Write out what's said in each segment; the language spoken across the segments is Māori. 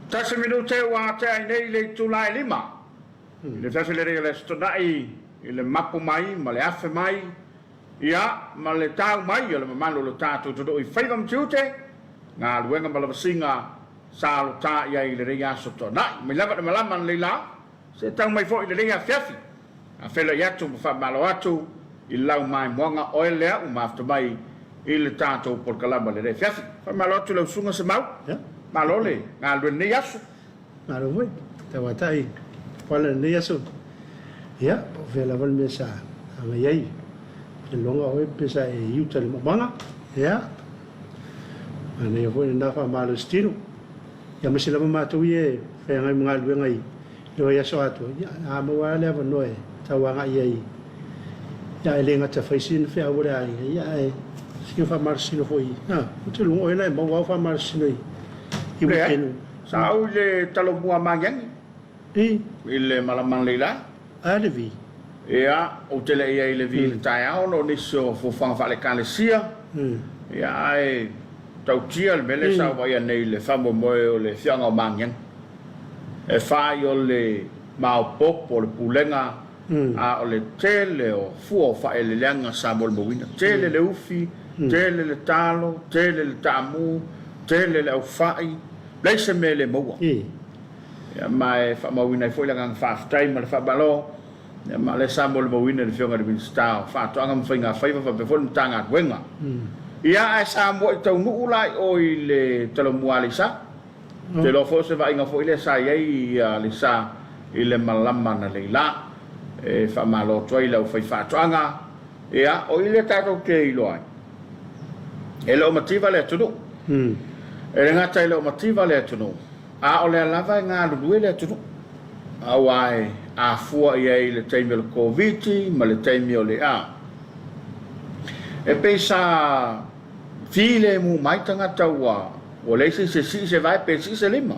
Tasi minute wa te ai nei le tulai lima. Le tasi le rega le stonai i le mapu mai, ma le afe mai, ia, ma le tau mai, ia le mamalo le tātou todo i whaivam tiute, ngā luenga malawasinga sa lo tā ia i le rega aso tonai. Mi lava le malaman le la, se tau mai fo i le rega Afiafi. A whela i atu, ma whamalo atu, i lau mai moanga oe lea, mafta mai i le tātou por kalama le rega Afiafi. Whamalo atu lau sunga se mau. Malole, ngā luen nei aso. Malo voi, te watai, wala nei aso. Ia, o whela wal me sa, anga iei. Te longa oe pesa e iuta le mamanga. Ia. Ane ia voi na wha malo stiro. Ia masi lama mātou i e, whea ngai mga luen ngai. Lewa iaso atu. Ia, a mawa lewa noe, tawanga iei. Ia e lenga ta whaisina whea ure ai. Ia e, sino wha marasino hoi. Ia, te lunga oe lai, mawa wha marasino i. Sa au le talo mua mangiangi. I le malamang leila. A le vi. Ia, o tele ia i le vi le tai au no niso fufanga wha le kalesia. Ia e tau tia le mele sa waia nei le whambo moe o le whianga o mangiangi. E whai o le maopopo o le pulenga. A o le tele o fua o whae le leanga sa mo le mawina. Tele le ufi, tele le talo, tele le tamu, tele le au whai. Leise me le maua. Ia mai whamawina i whoilanga ng whaftai ma le whabalo. Ia ma le sambo le mawina le whionga le minstao. Whatoanga mwhainga whaiva whapewhonu tanga wenga. Ia e sambo i tau nuulai o i le talomua le sa. Te lo fo se va inga fo i le sa iei le sa i le malama na le la. E whamalo toi lau whai whatoanga. Ia o i le tātou ke i loai. E lo mativa le tunu. E le ngata i leo mativa le atunu. A o le alava i ngā lulue le atunu. A wai a fua i ei le teimi o le Komiti, ma le teimi o le a. E pei sa file mu mai tangata ua. O le se vai pe se lima.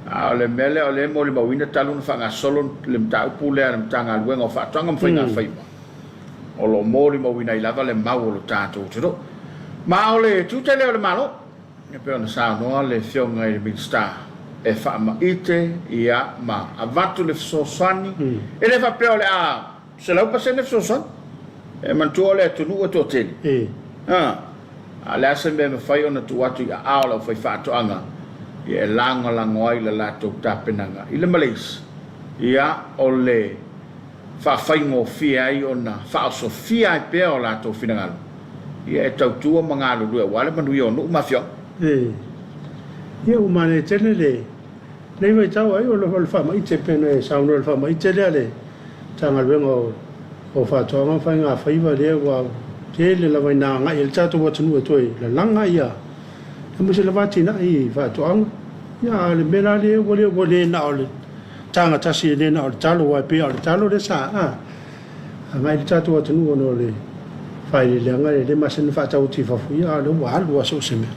A o le mele o le mo le mawina talu na whanga solo le mta upu lea le mta ngā luenga o whatonga mwhainga whaima. O lo mo le mawina i lava le mau o lo tātou tudo. Ma o le tute leo le malo. E pe ona sa noa le whionga i le minsta e whaama ite ia ma avatu le fsoswani e le whapeo le a se laupa se le fsoswani e mantua le atunu a tō teni a le asa me me whai ona tu atu i a ao lau whai whaatoanga i e langa langoai le lato tāpenanga i le Malaysia ia o le whawhaingo fia i ona whaoso fia i pea o lato whinangalu ia e tautua mga lulue wale manui o nuu mafio Ia umane tele le. Nei mai tau ai o le whama i te pena e sauno le whama i te lea le. Tanga luenga o whatoanga whai ngā whaiva lea wa tele la vai nā ngai il tātou watanu e toi. La langa ia. E musi la wati na i whatoanga. Ia le mera lea wa le na o le tanga tasi le na o le talo wai pia o le talo le sa. A mai le tātou watanu o no le whai le leanga le masina whatau ti whafu. Ia le walu aso seme.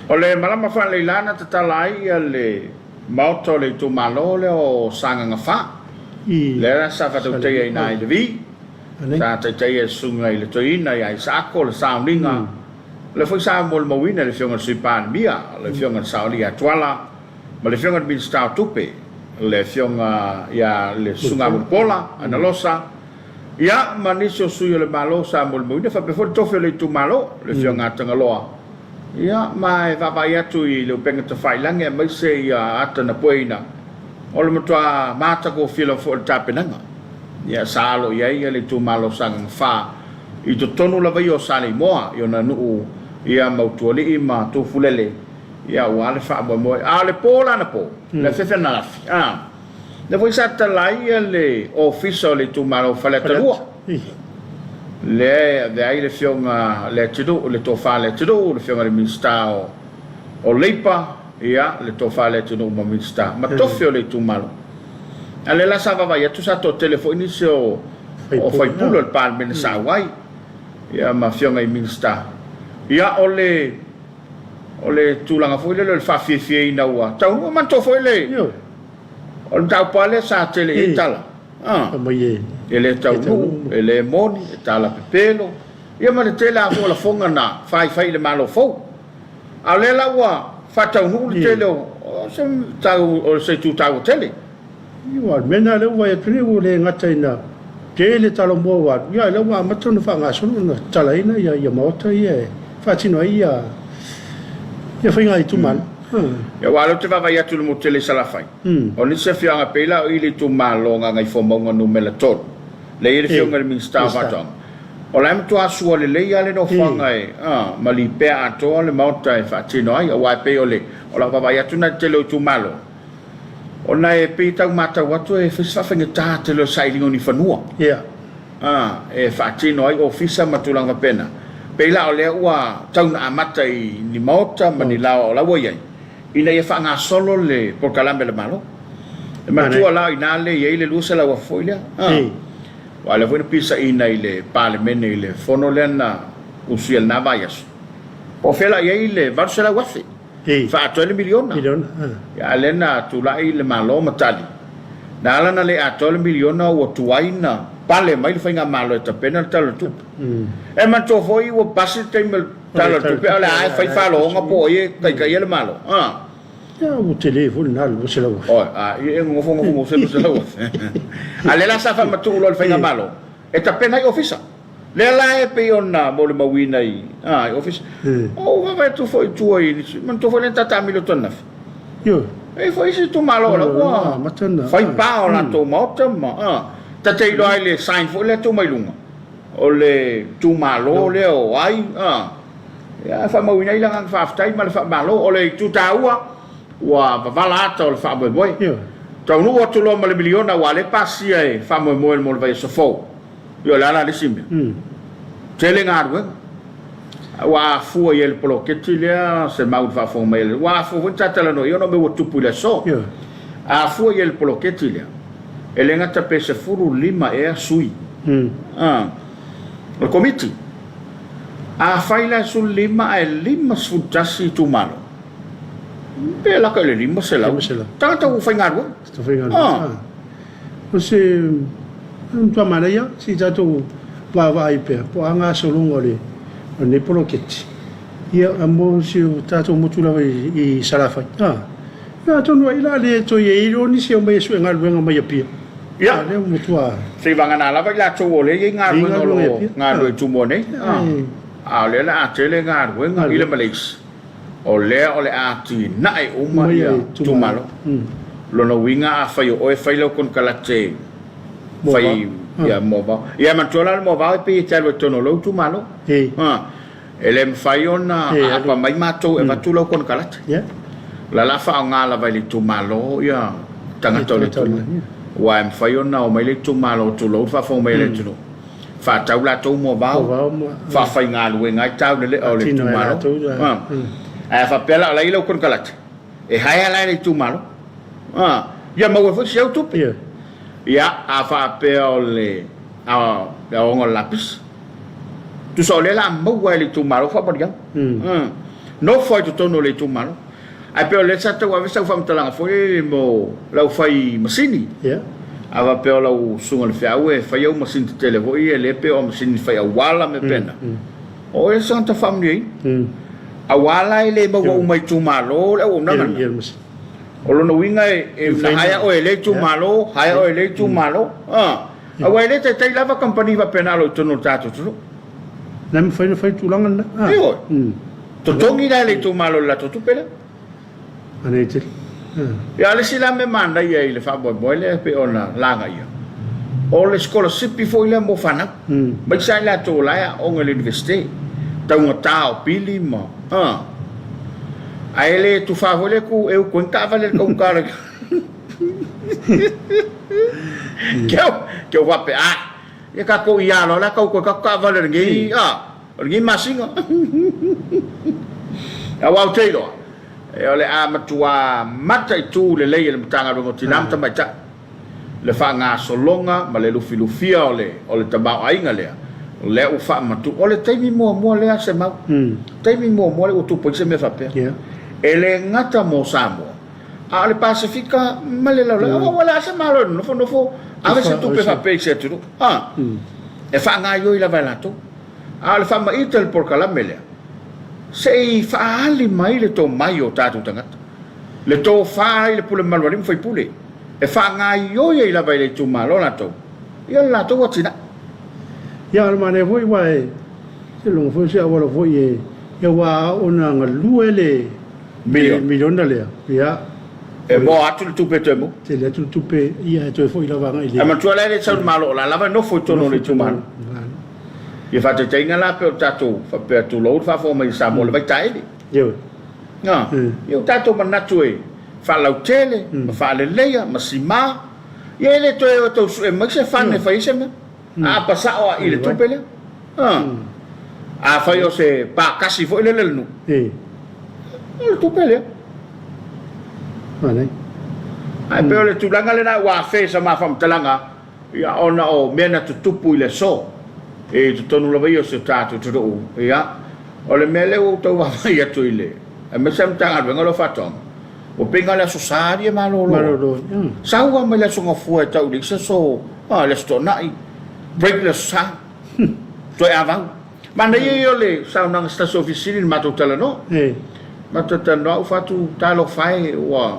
O le malama wha leilana te talai a le mauto le tu malole o sanga nga wha. Le ra sa whatau teia i nai le vi. Sa te teia sunga i le toina i ai sako le sauninga. Le whai sa mo le mawina le whionga suipaan mia. Le whionga sauli a tuala. Ma le whionga bin stau tupe. Le whionga ia le sunga murpola ana losa. Ia maniso suyo le malo sa mo le mawina. Whapefo tofe le tu malo. Le whionga tangaloa. Ia mai vavai atu i leo penga te whailange mai se ia ata na poina. O le matua mata ko whila fo le tāpenanga. Ia saalo ia ia le tu malo sanga wha. I to tonu la vai o sale moa i ona nuu ia mautua li i ma tu fulele. Ia wale wha moe moe. A le po lana po. Le fefe na lafi. Le voi sa talai ia le ofisa le tu malo whale talua. Le ai le whionga le tidu le tofa le tidu le whionga le minsta o leipa ia le tofa le tidu ma minsta ma tofio le tumalo ale la sava vai tu sa to telefoni se o fai pulo le pal men sa wai ia ma whionga i minsta ia ole tulanga foi le fa fie na ua tau ma to foi le o tau pale sa tele itala ele tau nu, ele moni, e tala pepelo. Ia ma le tele a la fonga na, fai le malo fau. A le la ua, fatau nu le tele sem tau o se tu tau tele Ia mena le wa tuni o le ngata ina te le talo mo wa ia le wa matonu fa nga sunu na tala ina ia mota ia fa tino ia fa nga itu man ya walo te va ia tu mo tele sala fai o ni se fianga pela o ile tu malonga ngai fo monga no melaton le ile fianga le minsta va tong o la mtu asu le le ia le no fanga ma li pe ato le mota fa tino ia wa pe ole o la va ia tu na tele tu malo ona e pe tau mata watu e fisa fenga ta te lo sailing oni fanua ia e fatino ai ofisa matulanga pena pe la ole ua tau na mata i ni mota mani la o la woia ina e fa nga solo le por calambe le malo e matua la ina le ye le lusa la wa foilia wala foi pisa ina ile parliament ile fono lena usiel na vayas o fela ye ile varsela wafi fa 20 miliona ya lena tulai le malo matali na la na le a 20 miliona o tuaina pale mai fa nga malo ta pena talo tu e ma to foi o passe temel talo tu pe ala fa fa lo nga po ye kai le malo ya o telefone na lo se la e ngo se la ale la sa fa matu lo fa nga malo e ta pena i ofisa le la e pe ona mo le mawina i office o va tu foi tu ai man tu foi lenta ta milo tonna yo e foi se tu malo la wa fai pa ona to mota ma ta te lo ai le sign foi le tu mai lunga o le tu malo le o ai ya fa mawina i la ngang fa tai ma fa malo o le tu ta wa va la to fa boy yo tau no tu lo ma le miliona wa le pasia e fa mo mo vai so fo yo la simbe tele ngarwe wa fu el polo che tilia se mau fa fo mel wa fu tata no io no me tu pula so a fu el polo che tilia ele ngata pese furu lima e sui o komiti a faila sul lima e lima sfutasi tu mano bela che le lima se la tata u fa ngarwe sto fregando o se tua malaya si tato va ipe po anga solungo le ne poloketti ia amo si tato mutula i salafa na to no ila le to ye iro ni si o mai su ngal venga mai pia ya le mutua si vanga la va la to le ye ngal lo tu mo ne le la tele ngal venga ile malis o le a ti na e uma ia tu malo lo no winga a fai o e fai lo con calate fai ya mova ya mantola mova pe te lo tono lo tu malo ele fai ona apa mai mato e matulo con calate la fa nga la vai tu malo ya tanga tole wa em fai ona o mai le tu malo tu lo fa fo mai le tu fa tau la tu mova fa fai nga lu nga tau le o le tu malo fa pela la ilo con calate e hai la le tu malo ya mo fo se tu ya afa peole a ongo lapis tu so le la mo le tu malo fa por no foi tu tono le tu malo ai peole sa te wa visa fa mtala foi mo la fai masini ava peola u sunga le fiaue fai o masini tele voi le pe o masini fai wala me pena o e santa family a wala le mo mai tu malo le o nana o lo winga e haya o ele tu malo haya o ele tu malo a wa ele te lava company va penalo tu no tato tu nem fai tu langa io to tongi le tu malo la tu pela anete ya le sila me manda ia ile fa boy le pe ona langa ia o le scola sipi foi le mo fana ba sai la to la o ngel university ta un tao pili mo a ele tu favole ku eu contava le com cara que eu va pe e ka ko ia lo la ko ka vale ngi masinga a wa telo e ole a matua mata tu le le mtanga ro tinam ta macha le fa nga solonga ma le lufilufia ole taba ainga le u fa matu ole temi mo le se ma temi mo le o tu po se me fa pe ele ngata mo Samoa ale Pacifica male la wala se malo no fo ave se tu pe fa pe se tu e fa nga yo ila valato ale fa ma itel por calamele sei fa ali mai le to mai o tatu tangata le to fa le pule malwali fai pule e fa ngai yo ye la vai le tuma lo la to ia la to wa tina ya ma ne voi vai se long foi se awalo foi e wa ona nga luele milion dale ya e mo atu tu pe temo te le tu pe ia to foi la vanga ile ama tu le sa malo la lava no foi tono le tuma ia fa te tenga la pe tato fa pe tu lo fa fo mai sa mo le vai tai yo nga yo tato manatue fa lau tele fa le leia ma si ma ye le to e ma se fa ne fa ise me a pasa o ile tu pele a fa yo se pa kasi fo le nu le tu pele mane ai pe le tu langa le na wa fe sa ma fam talanga ya ona o mena tu tupu ile so e tu tonu la yo se tato tu do ya o le mele o to va ya tu ile e me sem tanga venga lo fatom o penga la society ma lo sa wa me la so fu e tau dik so le sto nai break le sa to ava ma nei yo le sa una sta so officina ma to tala no ma to tala o fatu talo fai wa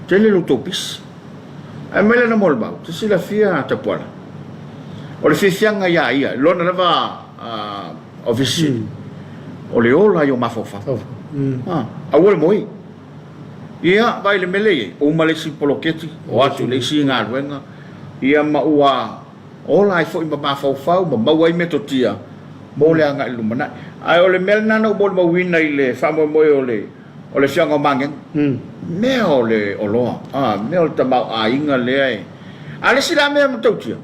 tele l'utopis e me le na molba te si la fia Tapuaiga o le fianga ia lo na va officina o le ola yo mafofa a wole moi ia vai le mele o malesi poloketi o atu le singa ruenga ia ma ua ola ai foi ma fofa ma wai metotia mo le anga lumana ai o le melna no bol ma wina ile famo moi o le fianga mangen me o le oloa me o tama a inga le ai ale sila me mtotia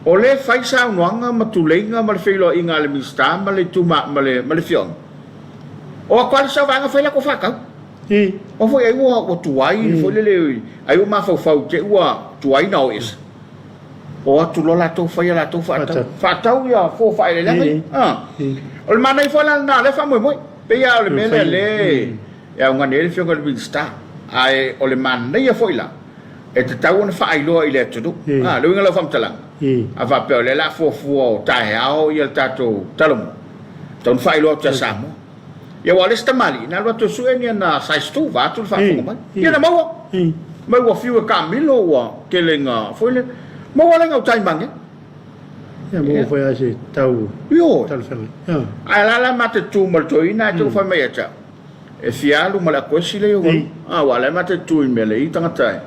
o le fai sa unwanga ma tulenga ma le feilo inga le mista ma le tuma ma le fianga o qual sa vanga foi la ko faka o foi ai o tuai foi le ai o ma fau te o tuai na is o tu lo la to foi la to fa tau ya fo fa le o le mana foi la na le fa moi pe ya le mele le ya un anel fio con vista ai o le mana ya foi la e te tau na fa ai lo ile tu le ngalo fam tala a va pe le la fo tai ao ia tato talom ton fa ai lo ta samo ya wale stamali na lo to suenia na sai stu va tu fa ko ya na mo fiu camilo wa kelenga foi le mo wala ngau tai mangi ya mo foi ase tau yo tal fa ai la mate tu mo to ina tu fa me ya e fialu mala ko sile yo wala mate tu me le itanga tai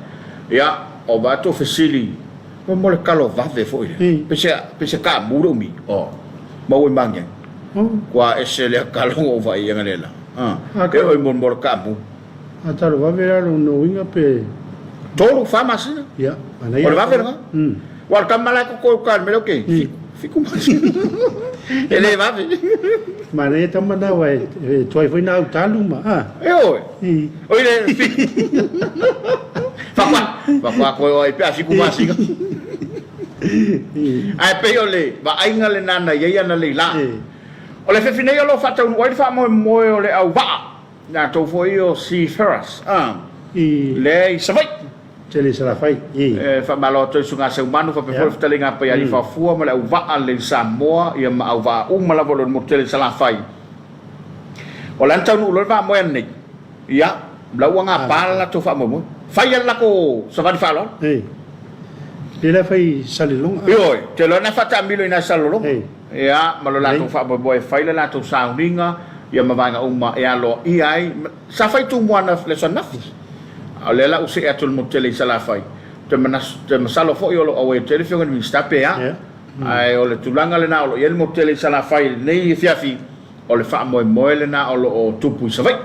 ya o va to fesili mo le kalo va ve foi pese ka muro mi mo mangi qua esele kalongo vai yang lela ke oi mon mor kamu ataro va vera no winga pe tolo famasi ya ana ya va vera war kamala ko kan me lo ke fiku mas ele va mana ya tamana wa toi foi na talu ma oi le fa ko oi pe fiku mas ai pe ole va ainga le nana ya na le la o le fefine yo lo fata un wai fa mo o le au va na to foi o si ferras le savai tele sala fai fa malo to sunga se umanu fa pe fo telinga pa ya fa fu mo le au va le Samoa ia ma au va ma la volo mo tele sala fai o lan tau lo va mo nei ia la wanga pala to fa mo fai la ko sa va fa lo le fai salilong yo te lo na fata milo ina salilong ya malo la to fa boy fai la to soundinga ya mavanga uma ya lo ai sa fai tu mo na le son naf ale la usi atul mutele sala fai te masalo fo yo lo awe telefon ni stape ya ai ole tulanga le na lo yel mutele sala fai nei fiafi ole fa mo le na o tupu sa fai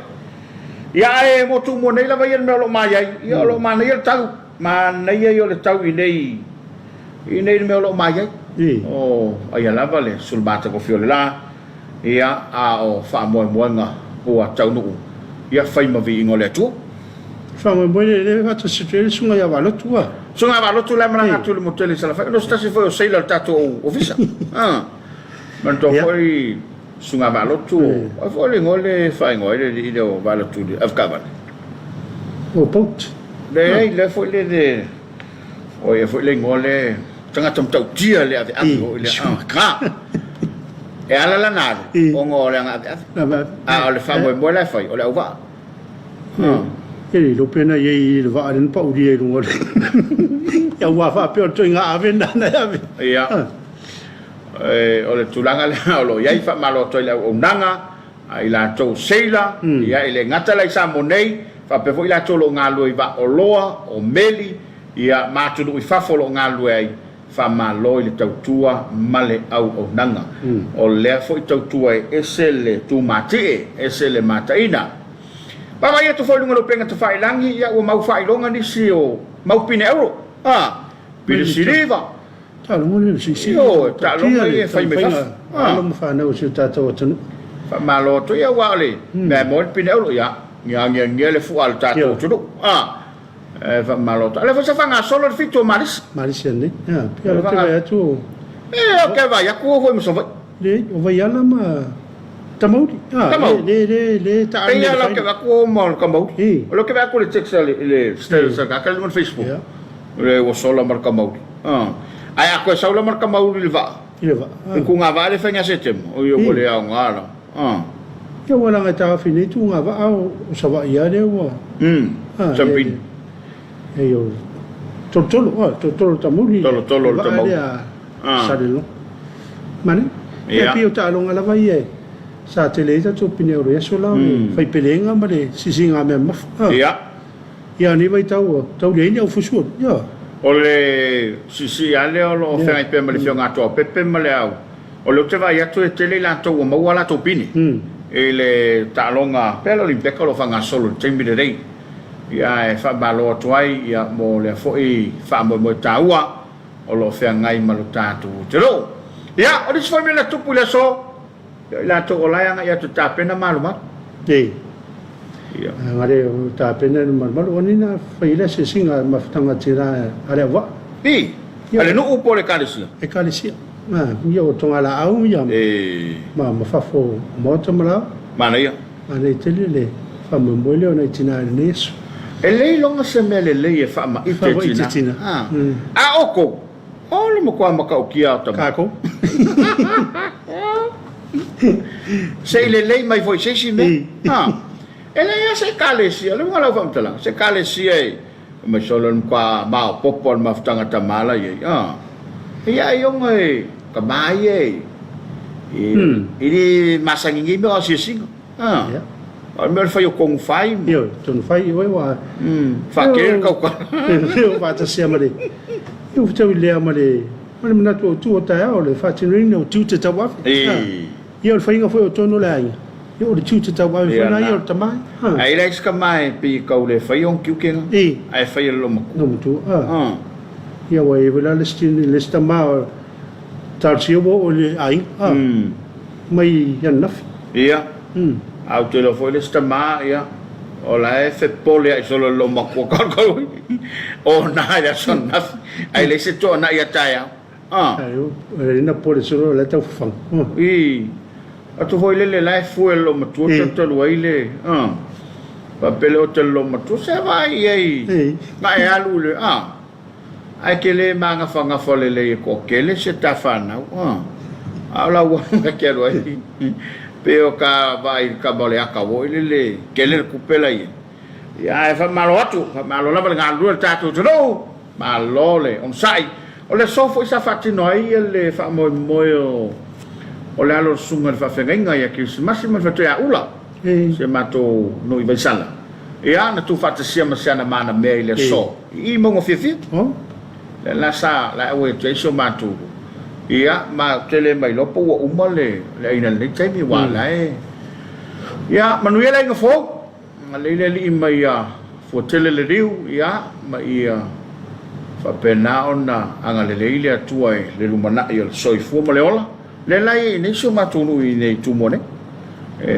ya e mo tu mo nei la vai no lo mai ya lo ma nei tau ma nei yo le tau i nei me lo mai ai la vale sul bata ko fiole la ia o fa mo nga o tau no ia fai ma vi ngole tu fa mo le va to sitere sunga ya valo tu la manga tu mo tele sala fa no sta si foi o sei la tato o visa man to foi sunga valo tu o foi ngole fa ngole di do valo tu di afkaban o pot le foi le de o foi le ngole tanga tom tau tia le ave o le ka e ala la nada o ngole anga le fa mo la fai o le uva Ele lo pena ye le va en pa udi lu ngol. Ya wa fa pe to nga aven na ya. Ia. O le tulanga le o ia fa malo to le o nanga ai la to seila ia ile ngata lai sa monei fa pe foi la to lo nga lo va o loa o meli ia ma tu i fa fo lo nga lo ai fa malo le tautua male au o nanga o le foi tautua esele tu mati esele mataina pa mai tu foi lo penga tu fai langi ia o mau fai longa ni si o mau pine euro pine siriva ta lo mo si yo ta lo mo fai me fa lo mo fa na o si ta to tu fa malo to ia wa le me mo pine euro ia ngia le fu al ta to tu fa malo to le fa fa nga solo fito maris ne ya pia lo te vai tu ke vai ku foi mo so vai le o vai ala ma Tamoudi. Le ta ai lo ke va ku mo Tamoudi lo ke va ku le text le status ka ka no Facebook le o solo mar Tamoudi ai a ko solo mar Tamoudi le va ku nga va le fa nga setem o yo mo le a ngala Yo wala nga ta fini tu nga va o sa va ia de wo sampin yo totolo Tamoudi totolo Tamoudi sa de lo mane ya pio ta lo nga la va ie sa tele ta tu pine o so la fai pelenga ma le sisinga me ma ya ni vai tau le ni o fusu ya o le sisi ale o lo fa pe ma le fionga to pepe ma le au o lo te vai atu e tele la to ma wala to pini e le talonga pelo li peka lo fa nga solo tembi de rei ya e fa balo tuai ya mo le fo e fa mo taua o lo fa ngai ma lo tatu te lo ya o dis foi me la tu pula so la to ola ya tu tapena maluma ya ngare tapena maluma oni na faila se singa maftanga tira ale wa ale no upo le kalisia ma yo tonga la au ya ma fa fo moto mala mana ya ale tele fa mo mole ona tina neso ele longa se mele le fa ma itetina oko ole mo kwa maka o kia ta kako sei le mai foi sei si me ele ia se kalesia le ngala fam tala se kalesia me solon kwa ma popol ma ftanga tamala ye ia yong e ka mai e ini masangi me o si o me fa yo kong fai yo ton fai yo wa fa ke ka ka yo va ta sia male yo te le male mena tu ta o le fa tin no tu te tawa Yo fai nga foi o tono la ai. Yo le chuta ta wa foi na yo tamai. Ai le ska mai pi ka le fai on kiukenga. Ai fai lo mo. No tu. Yo wa e vela le stin le stama tar si o le ai. Mai yan naf. Ia. Au te lo foi le stama ia. O la fe pole ai solo lo mo ko ka ko. O na ya son naf. Ai le se to na ya ta ya. Ayo, na pole solo le tau fang. Atu foi le lai foi lo matu to lo ile pa pelo te lo matu se vai ei mai alu le ai ke le manga fanga fole le ko ke le se ta fana ala wa ke lo ai peo ka vai ka bole aka wo le ke le kupela ye ya fa malo atu fa malo la nga lu ta tu no malo le on sai o le sofo isa fatti noi le fa mo o le alo sunga fa fenga ya ki massimo fa ya ula se mato no i sala e ana tu fatta sia ma sia na mana me le so I mo fifi le la sa la we te so mato ia ma tele mai lo po o male le ina le te mi wa la ia manuela nga fo le li mai ya fo tele le riu ia ma ia fa pena ona anga le leile atua le lumana ia soi fu ma le ola le lai ne so matunu I nei tumone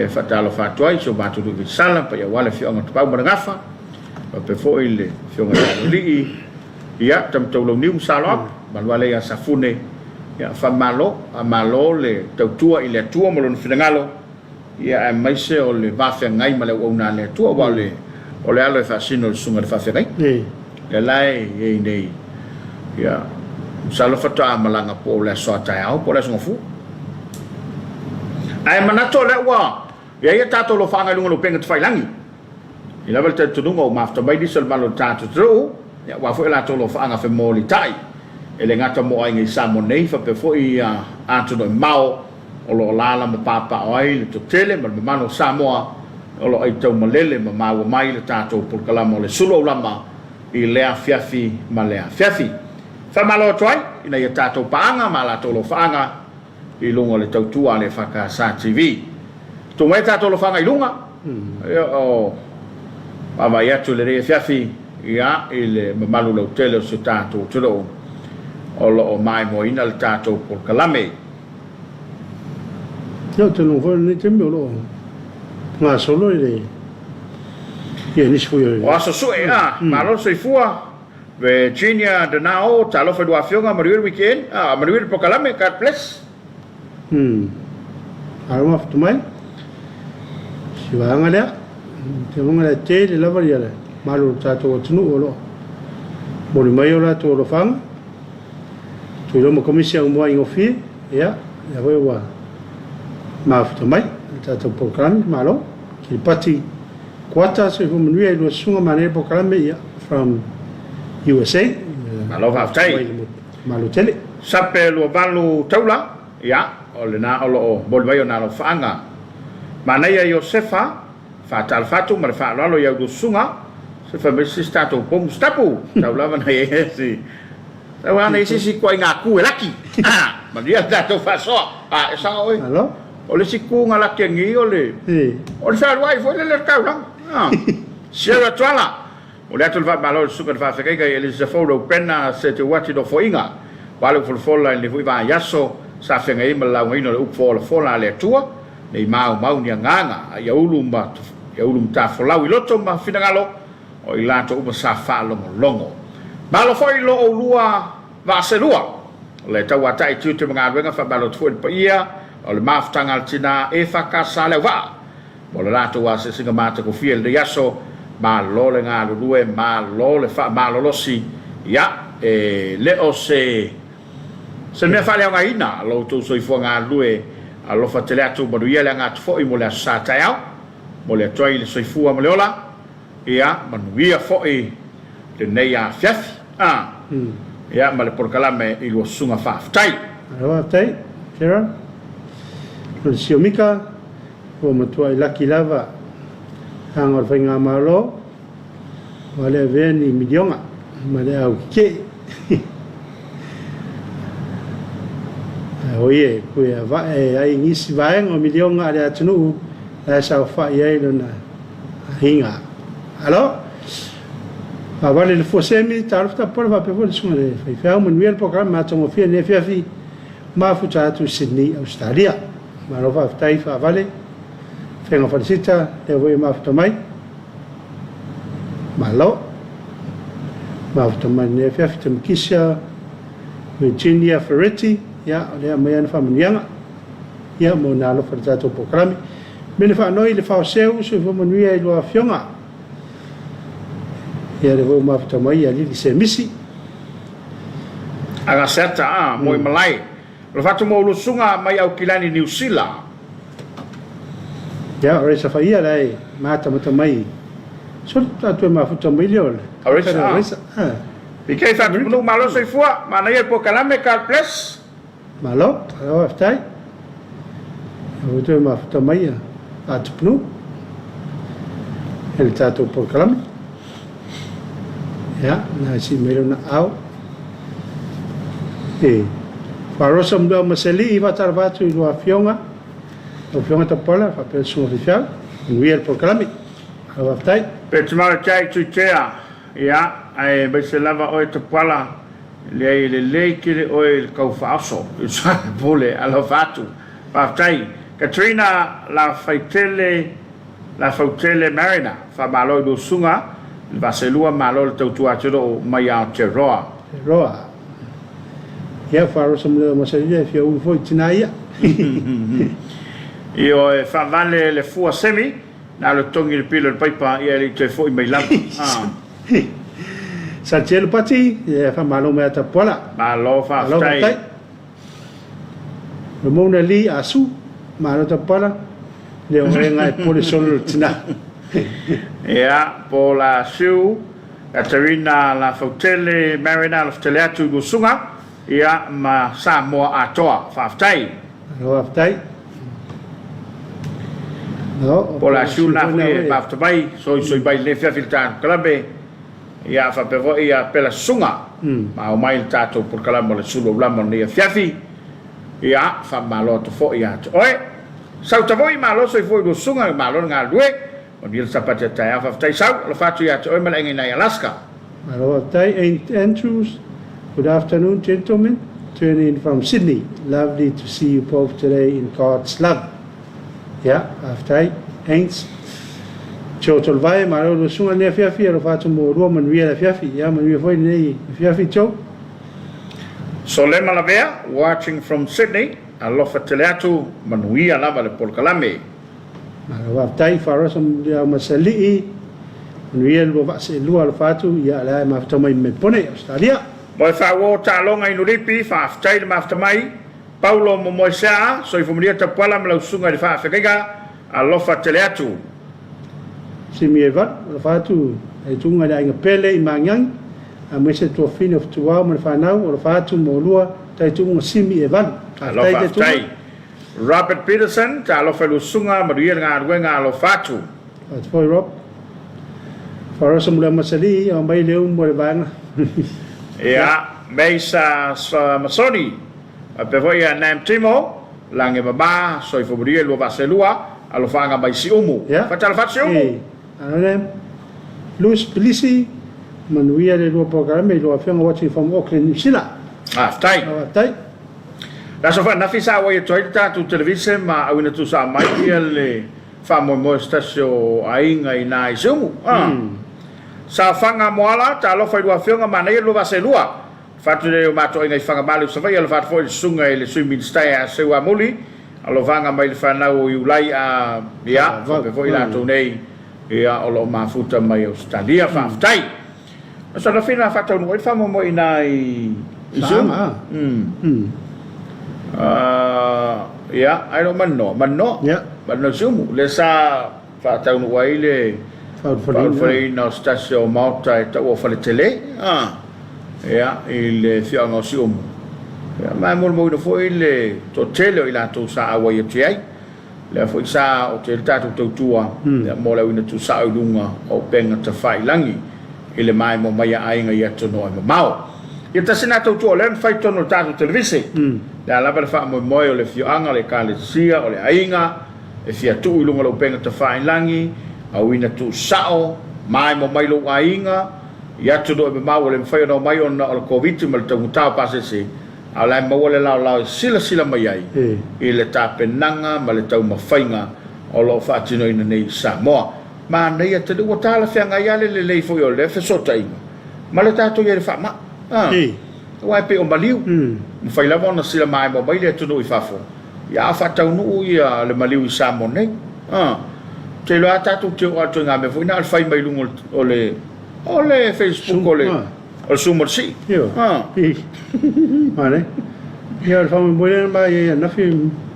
fa talo fa toi so matunu vi sala pa ia wala fionga pa ma ngafa pa pe fo ile fionga li ia tam to lo niu sala ma wala ia safune ia fa malo le tautua ile tua mo lo finangalo ia mai se o le va fe ngai ma le ona le tua wale o le alo fa sino sunga fa fe ngai le lai e nei ia salo fata malanga po le so ta au po le so fu ai manato le wa ia tato lo fanga lungo lo penga fai langi ila val te tununga o mafta mai di sal malo tatu tru ya wa fo la tolo fa anga fe moli tai ele ngata mo ai ngi samo nei fa pe fo I atu no mau o lo lala ma papa ai le to tele ma mano Samoa o lo ai tau malele ma mau mai le tatu por kala mo le Suluaulama I le Afiafi ma le Afiafi fa malo toi ina ya tatu paanga ma la tolo fa anga I lunga le tau tua le EFKS TV tu mai tatu lo fa anga I lunga o Ava yatu le Afiafi ia ile mamalu lo tele se tato tulo o lo o mai mo ina le tato por kalame yo te non vuole ne tembe lo ma solo le ye ni sfuyo o aso su ma lo se fua Virginia de nao talo fa do afionga mariu weekend mariu por kalame kat place arma tu mai si va ngale te ngala te le la variale malu tato tunu olo boli mai ola to lo fang tu lo mo komisi mo ai ngofi ya ya wa maaf to mai tato program malo ki pati kwata se fu menu lo sunga mane program ya from USA malo fa tai malu tele sape lo valu taula ya ole na olo boli mai na lo fanga mana ya Josefa fatal fatu mar fa lo ya do sunga se fa besi stato pom stapu taula van hai si tawa na si ko ngaku laki ma dia dato fa so sa oi alo ole si ku ngalaki ngi ole ole sa wai foi le taula sera twala ole atul va malo super fa fe kai ele se foro penna se te wati do foinga walo for fola le foi va yaso sa fe ngai mala ngai no up fola le tua nei mau ni nganga ya ulumba ya ulum ta folau I loto ma finagalo o I lato uma sa fa longo malo foi lo o lua va se lua le tawa tai tu te mga wenga fa balo tu pa ia o le maftangal tina EFKS le va o le lato wa se singa mata ko fiel de yaso ma lo le nga lue ma lo le fa ma lo si ya le o se me fa le nga ina lo tu so I fo nga lue a lo fa tele atu bodu ia le nga tu fo I mo le sa taiao mo le toi le soifua mo le ola ia manuia foi le nei Afiafi ia ma le por kalame I lo sunga fa tai alo tai kera lo siomika o matua I laki lava angor fainga malo wale veni midionga ma le au ke oye kuya va ai ngisi vaeng o midionga ale atunu sa fa ye lo na hinga alo vale le fosemi tarfta por va pe vol sumare fa un nuovo programma tomo fi ne fi ma fu tu Sydney Australia ma lo va tai fa vale fengo felicita e voi ma fu mai ma lo ma fu mai ne fi tem kisha Virginia Ferretti ya le mai fa mnianga ya mo na lo fa tu programmi mene fa noi le fa seu se vo manuia I lo afionga ya le vo ma fa mai ali se misi aga seta mo malai lo fa mo lo sunga mai au kilani New Zealand ya ore sa fa ia lai mata mai so ta tu ma fa mai le ore sa Pikai fa no malo se fua mana ia po kalame kal plus malo alo aftai o tu ma fa mai atpnu el tato por kalam ya na si mero na au farosam do maseli I va tarvatu I lo afionga o fionga tapola fa per suo oficial nuier por kalami alo aftai petmar chai tu chea ya ai bese lava o tapola le ke le o il kaufaso il sa vole alo fatu aftai Katrina la faitele marina fa malo do sunga va se lua malo to tu atro mai a roa ya faro somle mo se dia fi u foi tinaia io fa vale le fu semi na lo tongi il pilo il paipa e il te foi mai la sa cielo pati ya fa malo me ta pola malo fa stai lo mo na li asu ma no ta pala le o ngai pole solo tina Ia, po la siu, Katerina la fautele, Marina la fautele atu gusunga, ia ma Samoa atoa, whaftai. Whaftai. No, po la siu na fui whaftamai, soi bai le whiawhilta kalabe, ia whapevo ia pela sunga, ma o mai tato por kalama le Suluaulama ni Afiafi, ia whamalo to fo ia to. Oe, sau tavoi malo soi fo gusunga, malo ngā lue, o ni sa pata tai afa tai sau la fatu ya to mala ngai nai Alaska. Hello, St. Andrews. Good afternoon, gentlemen. Turning in from Sydney. Lovely to see you both today in God's love. Yeah, after Aints. Chotol vai maro lo sunga ne Afiafi lo fatu mo ro man wi Afiafi. Ya man wi foi nei Afiafi cho. Solema la vea watching from Sydney. Alofa teleatu manui ala le polkalame. Waftai farasam dia masali nuiel lo va se lu al fatu ya la ma tamai me pone Australia mo fa wo ta longa inu ripi fa ftai ma tamai Paulo mo moisa so ifumiria Tapuaiga ma lausunga le fa Afiafi alofa teleatu simi evat lo fatu e tunga da inga pele i mangang a mese to fin of tuwa mo fa nau lo fatu mo lua tai tunga simi evat alofa ftai Robert Peterson, ta lo fa lusunga maria nga ruenga lo fatu. At foi Rob. Faro sa mula masali, ang may leo mo bang. Ya, mesa sa masoni. Pero ya nam timo, lang e baba, so ifo maria lo baselua, alo fa nga may si umu. Fatal fat si umu. Ano nem? Luis Pelisi, manuia le lo programa, lo afia watching from Auckland, New Zealand. Tai. Tai. La sofa na fisa wa ye toita tu televise ma awina tu sa mai le fa mo stasio ainga ina isumu sa fanga moala ta lo fa dua fionga mana ye lo va se lua fa tu le ma to inga fanga malu sa fa ye lo fa fo sunga le swimming stay se wa muli alo vanga mai fa na o ulai a ya fa pe foi la tu nei ya o lo ma futa mai Australia fa tai so la fina fa tu no fa mo ina isumu ya ai no manno ya manno sumu le sa fa ta un wai le fa no stasio morta e ta o fa le tele ya il fiango sumu ya ma mo no foi le to tele ila to sa awa ye tiai le foi sa o te ta to tua ya mo le ina to sa lunga o penga te fai langi ile mai mo mai ai nga ya to no mau ia tasina tau tu olen fai tono tatu televise la la fa mo o le fianga le kalesia o le ainga e fia tu ilunga lo penga te fai langi au ina tu sao mai mo mai lo ainga ia tu do be mau le fai no mai on o covid mal tau tau pasese ala mo le la sila mai ai i le tapenanga ma le tau mafainga o lo fa tino ina nei Samoa ma nei te do tala fianga ia le foi o le fe sotai ma le tatu ia le fa ma wai pe o maliu mo fai lava na sila mai mo mai le tunu i fafo ya fa tau nu ia le maliu i Samoa nei te lo ata tu te o atu nga me foi na fai mai lungo o le Facebook o sumo si mane ia fa mo le mai ia na fi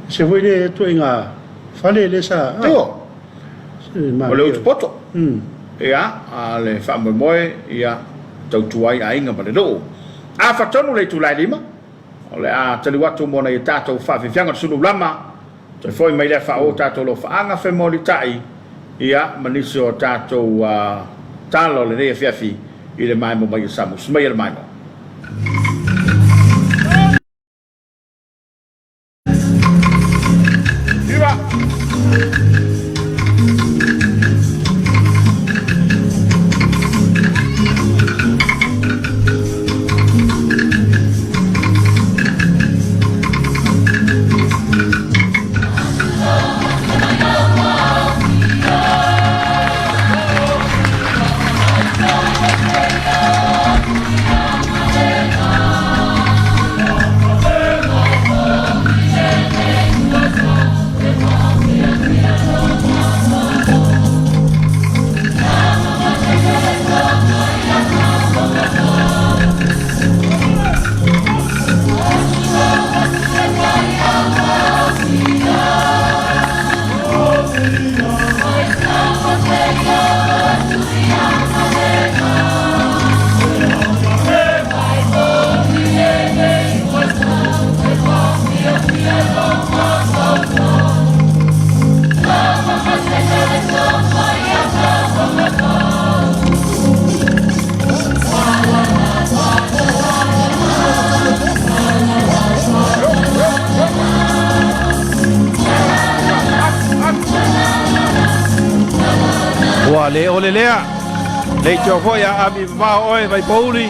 se foi le tu nga fale le sa o le poto ia ale fa mo ia tau tuai ainga pa le do a fa tonu le tulai lima o le a tali watu mo na i tatou fa fianga Suluaulama te foi mai le fa o tatou lo fa anga fe mo li tai ia manisi o tatou talo le nei Afiafi i le mai mo mai Samoa mai le mai mo wa le ole lea le cho fo ya ami ma oi vai pouli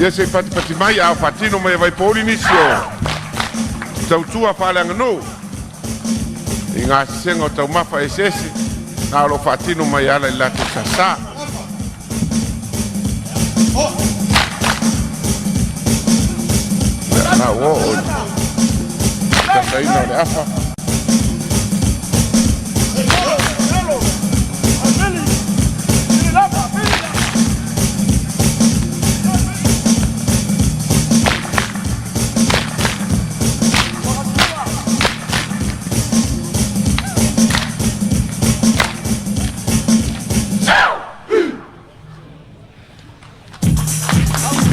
Ia se pati mai au fatino mai vai poli nisio. Tau tua whalang no. I ngā sengo tau mawha e sesi. Ngā lo fatino mai ala i late sasa. Ngā o o. Sasa ina le afa.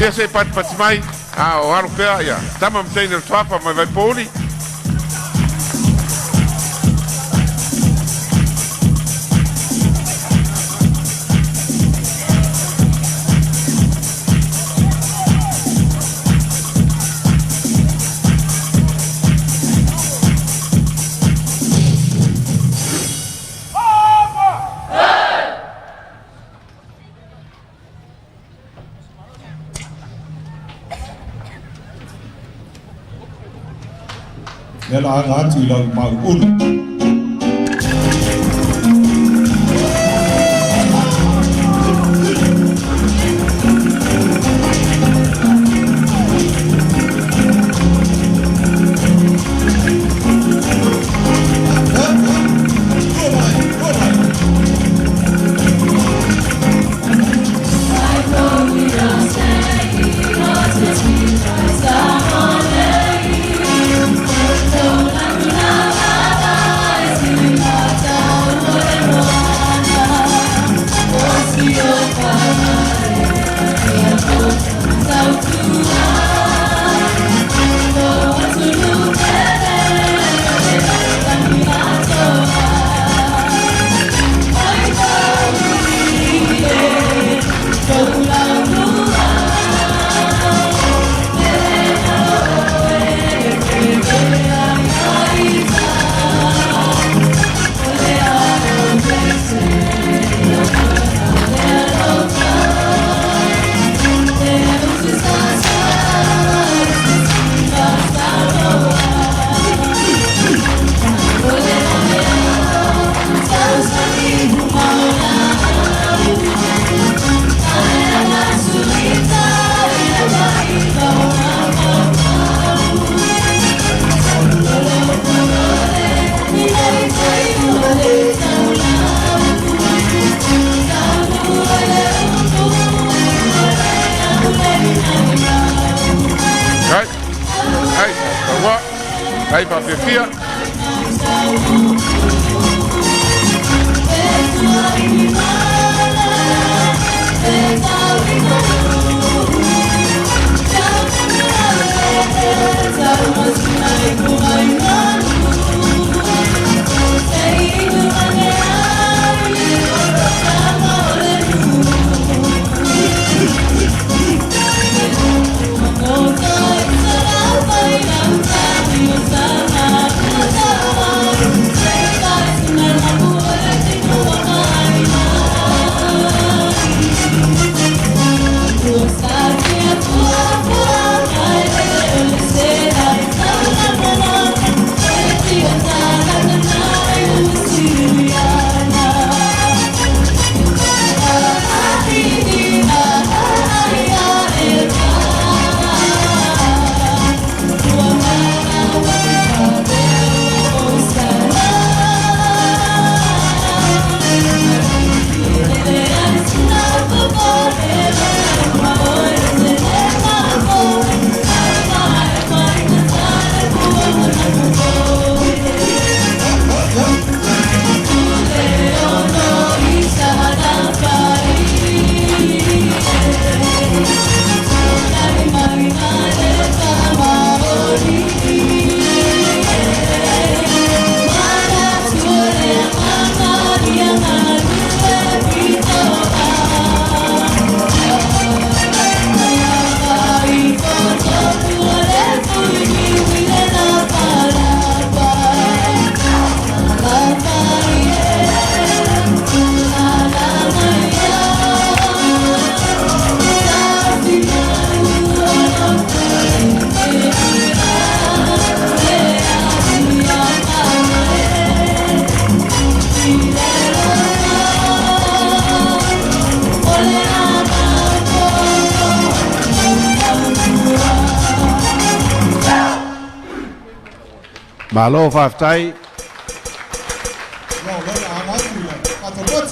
Ia se pati mai, o haro pea ia. Tama mteine tuapa mai vai poli. le la ga tu la ma ulu Hai pa Afiafia. Malo whaftai. no le la ga tu la pa to pot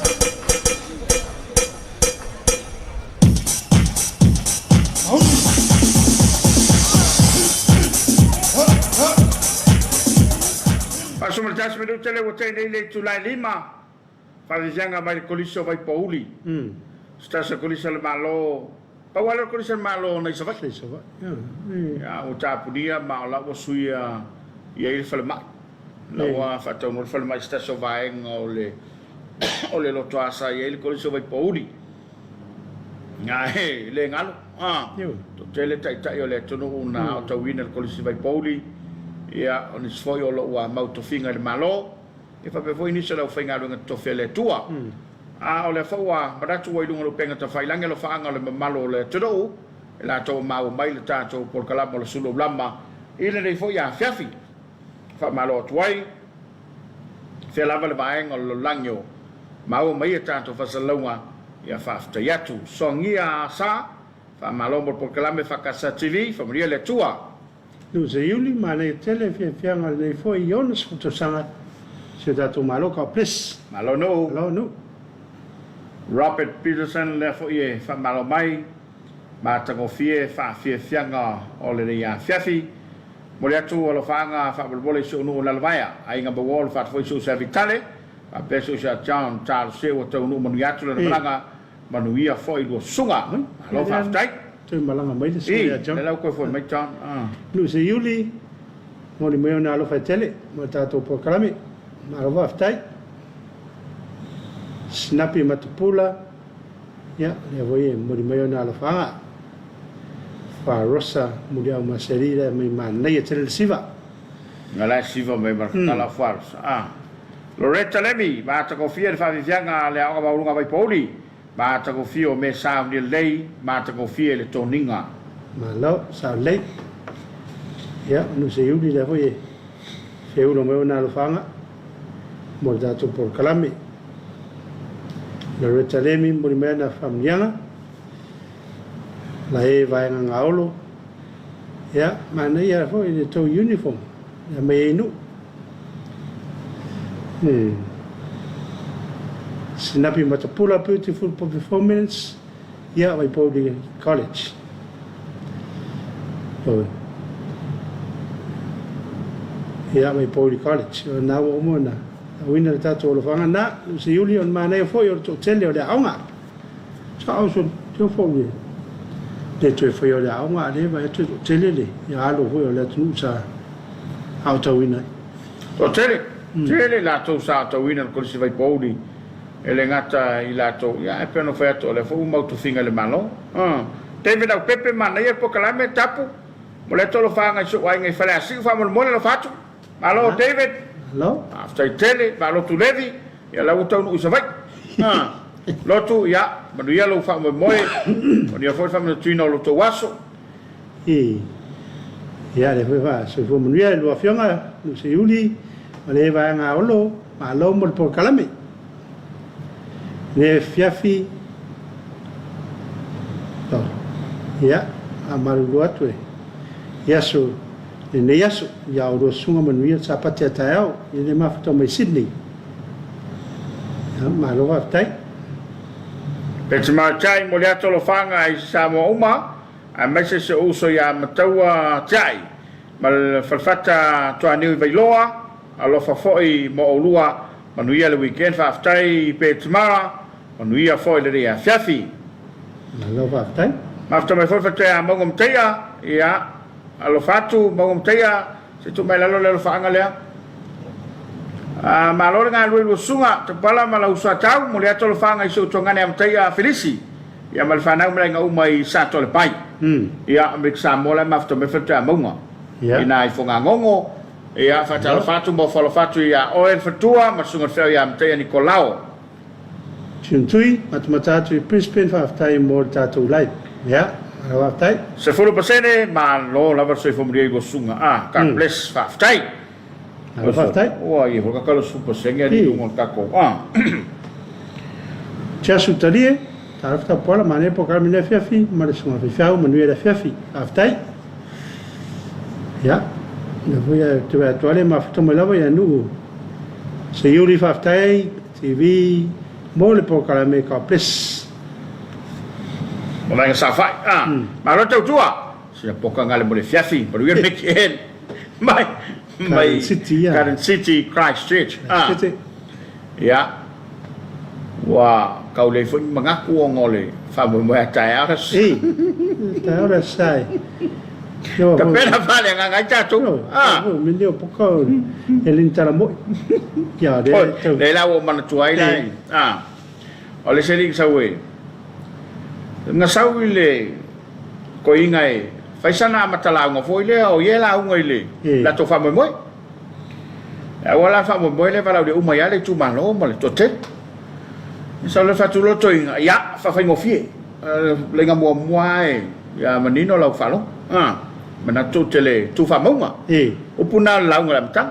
Pasumul tas minuta le wote le tulai lima. Fazanga mai koliso vai pauli. Stasa koliso le malo. Pawala koliso malo na isa vai. Isa vai. Ya o tapunia ma la wo suia ia il falma. La wa fatto un falma stasa vai o le lo toasa ia il koliso vai pauli. Nga he le ngalo. To tele tai o le tono una o tawina koliso vai pauli. Ia on is foi o lo wa mautofinga le malo e fa pe foi ni se lo finga lo to fele tua a o le fa maratu o lungo lo penga ta fai langa lo fa anga le malo le todo la to mau mai le ta to por kala mo Suluaulama ile le foi Afiafi fa malo tuai fe lava le vai ngol langyo mau mai tanto fa salonga ia fa yatu songia sa fa malo mo proclame fa casa TV fa maria le tua nu se yuli ma le tele fianga le foi yonas fotosanga se dato malo ka ples malo no Robert Peterson le fo ye fa malo mai ma tango fie fa fianga o le ia Afiafi mo le atu o lo fanga fa bole so no la vaia ai nga bol fa foi so sa vitale a peso sa John Charles se o tau no mo atu le malanga manuia foi lo sunga lo fa tai te malanga mai se ya John le ko foi mai John nu se yuli mo le me na lo fa tele mo tato proclame ma lo va tai snapi matupula ya le voye mo le me na lo fanga fa rosa mulia uma serira mai manai e tele siva ngala siva mai markala fars Loretta Lemi ba ta ko fie fa vianga le aga ba lunga vai poli ba ta ko fie o me sa ni lei ba ta ko fie le toninga ma lo sa lei ya no se yuli le voye se uno me una lo fanga mo dato por calame Loretta Lemi mo me na familianga la e vai nga olo ya mana ya fo i to uniform ya me nu sinapi matapula beautiful performance ya vai podi college ya vai podi college na o mo na winner tato lo fanga na si Julian mana e fo yo to tele o le aunga sa o so to fo le tu foi ole a nga le vai tu tele ya lo foi ole tu sa auto winner to tele la to sa auto winner ko si vai podi ele ngata i la to ya e peno foi to le fo mo tu finga le malo teve da pepe mana e po kala me tapu mo le to lo fa nga so ai ngai fa la si fa mo le lo fatu malo David lo after tele malo tu levi ya la uto no usavai lotu ya manu ya lo fa mo moe oni a foi fa mo tino lo to waso ya le foi fa so fo mo ya lo afianga no se yuli ale va nga olo ma lo mo por calame le fiafi to ya amaru lo atue yaso ne yaso ya o sunga manu ya sapate tao ile mafuta mai Sydney ya ma lo va tai Petsma chai mo le atolo fanga i Samoa uma a mese se uso ya mataua chai mal falfata to aniu vailoa alo fa foi mo olua manuia le weekend fa aftai Petsma manuia foi le ia Afiafi lo va tai mafta mai foi fatea mo ngomteia ia alo fatu mo ngomteia se tu mai lalo le fanga lea ma lo nga lu sunga te pala mala usa tau mo le atolo fanga iso tongane am taia Felisi ya mal fana mo nga umai sa tole pai ya amik sa mo la mafto me fata monga ina i fonga ngongo ya fata lo fatu mo folo fatu ya oel fatua ma sunga fe ya am taia Nicolao Chuntui matatu Brisbane fa aftai mo tatu light ya lo aftai se fulu pasene ma lo la verso fo mo sunga kan bless fa aftai lo fa tai o ai ho ka lo super senga di un kako cha sutalie tarafta pola mane po kalmine fiafi ma le suma fiau manu era fiafi aftai ya ne voy te va toale ma foto me la voy a nu se yuri fa aftai TV mole po kalme ka ples mo mai sa fai ma lo tau tua se poka ngale mo le fiafi pero ye make in mai Garden City Christchurch ya wa kau le fun mangaku ngole fa mo mo tai ara ta sai yo ka pena vale nga ta tu mi dio poco elintara mo ya de la wo man tuai lai ole seri sa we nga sau le ko ingai fai sana matala ngo foi le o ye la ngo ile la to fa mo mo e wala fa mo mo le fa la de uma ya le tu malo mo le tote sa le fa tu lo to ya fa fa ngo fie le nga mo moai ya manino la fa lo mana tu tele tu fa mo ma o puna la ngo la mta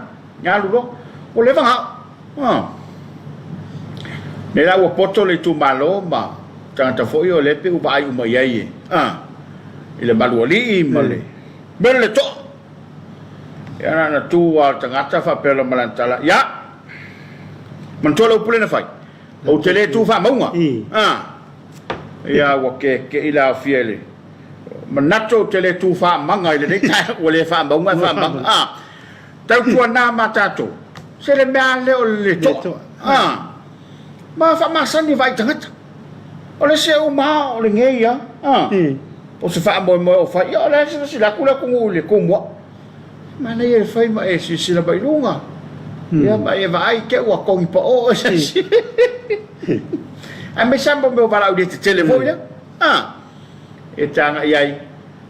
ngalu lo o le vanga me la o poto le tu malo ma tanga fo yo le pe u ba u ma ye ile malu li male bele to ya na tu wa tanga ta fa pelo malantala ya man tolo pule na fai o tele tu fa maunga ya wa ke ila fiele manato tele tu fa manga ile dei o le fa maunga tau tua na matato se le mea le o le to ma fa masani vai tangata o le se o ma o le ngeia o se fa mo o fa yo le se la kula ku le ku mo ma nei e fai ma e si la bailunga ya ma e vai ke wa ko po o se a me samba me va la te telefone ya e tanga iai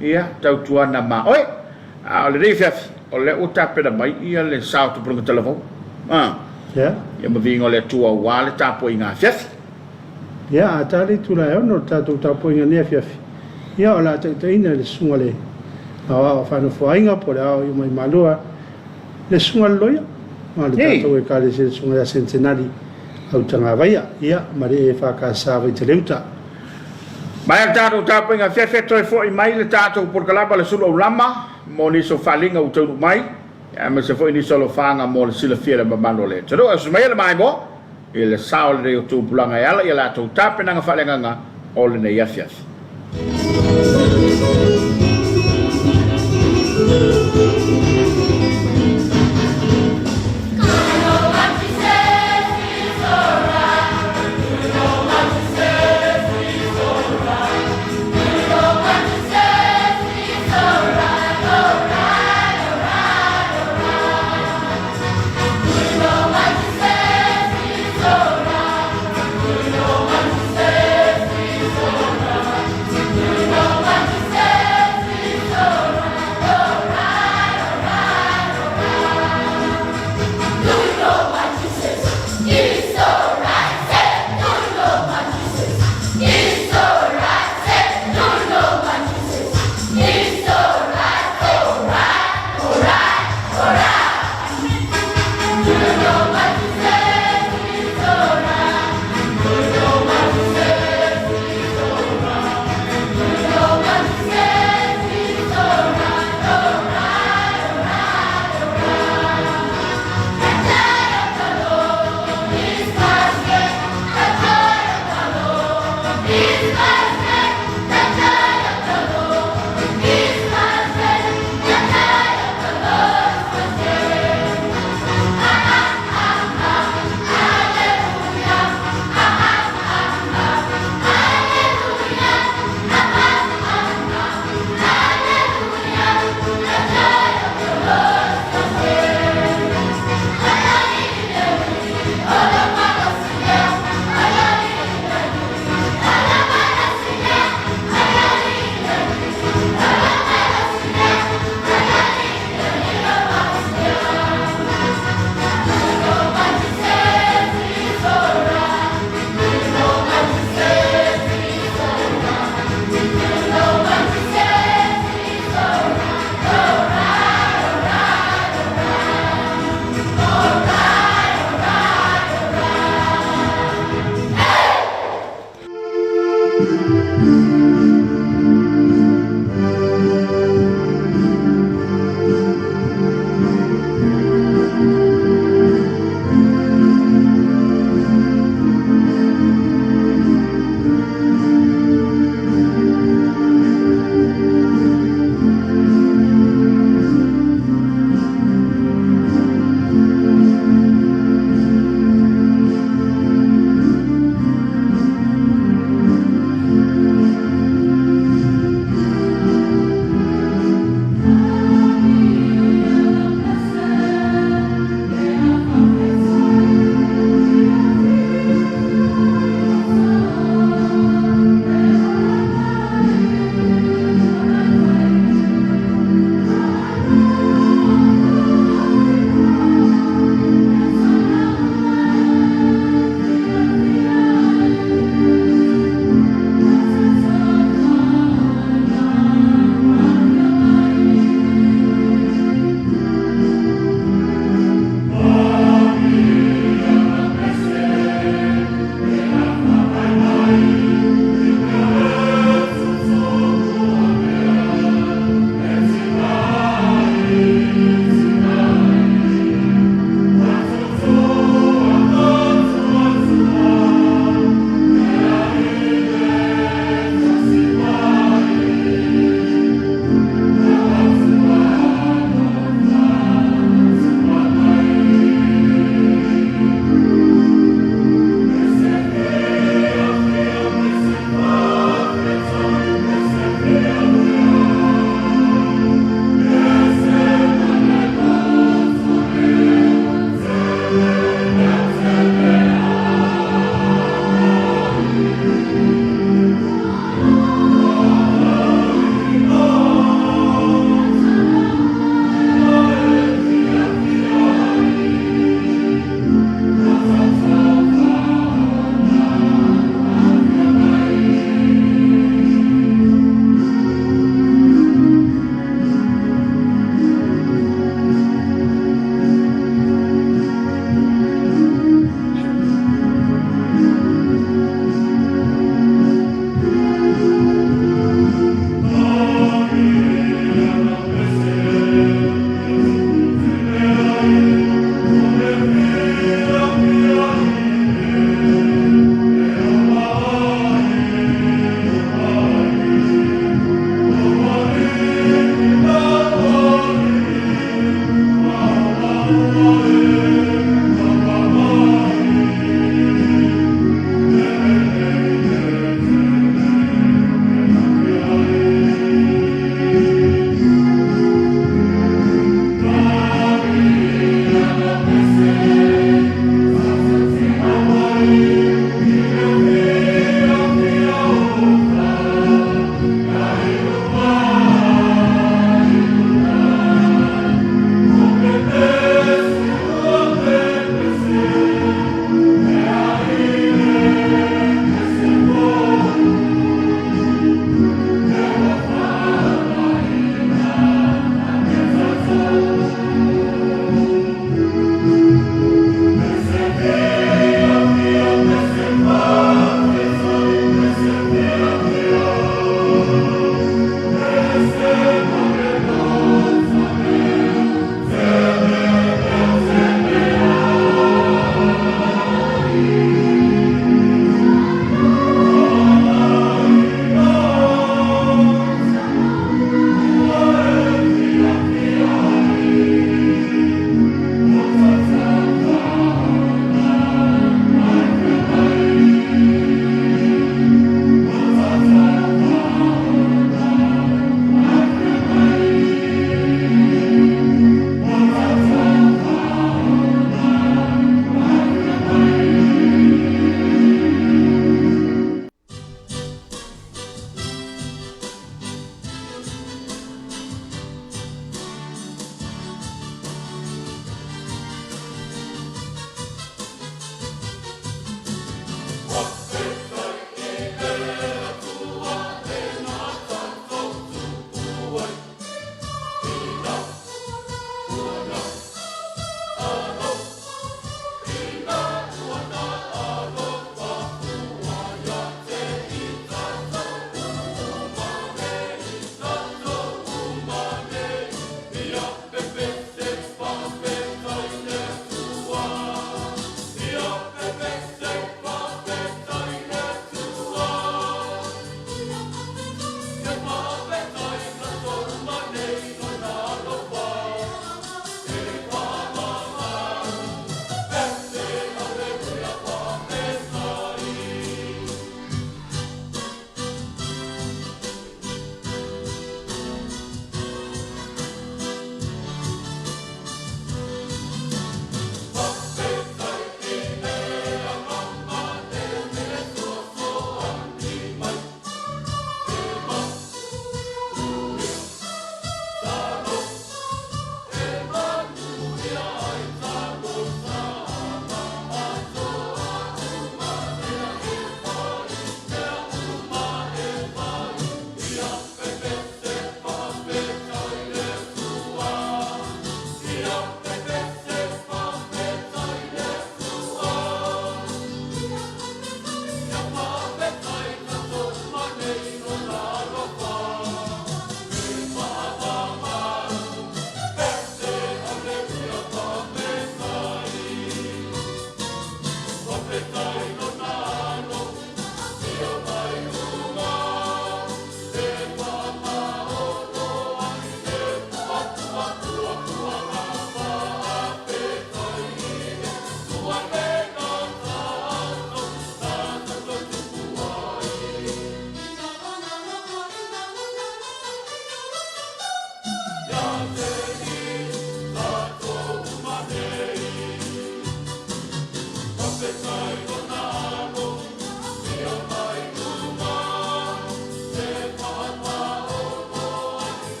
ia tau tua na ma oi a le EFKS o le o tape da mai ia le sao tu pro telefone ya ma vingo le tua wa le Tapuaiga Afiafi ya atali tu la no Tapuaiga ne Afiafi ya la te ina le sunga le awa fa no foinga por a o mai malua le sunga loia ma le tato e ka le sunga ya centenari au tanga vai ya ma le EFKS Samoa mai tato Tapuaiga Afiafi toi fo i mai le tato por kalaba le Suluaulama mo ni so falinga u tau mai me se foi ni solo fanga mo le sila fiera mamano le tero as mai le mai bo ele sao le o tu pulanga ela ela tu tape na falinga nga o le nei EFKS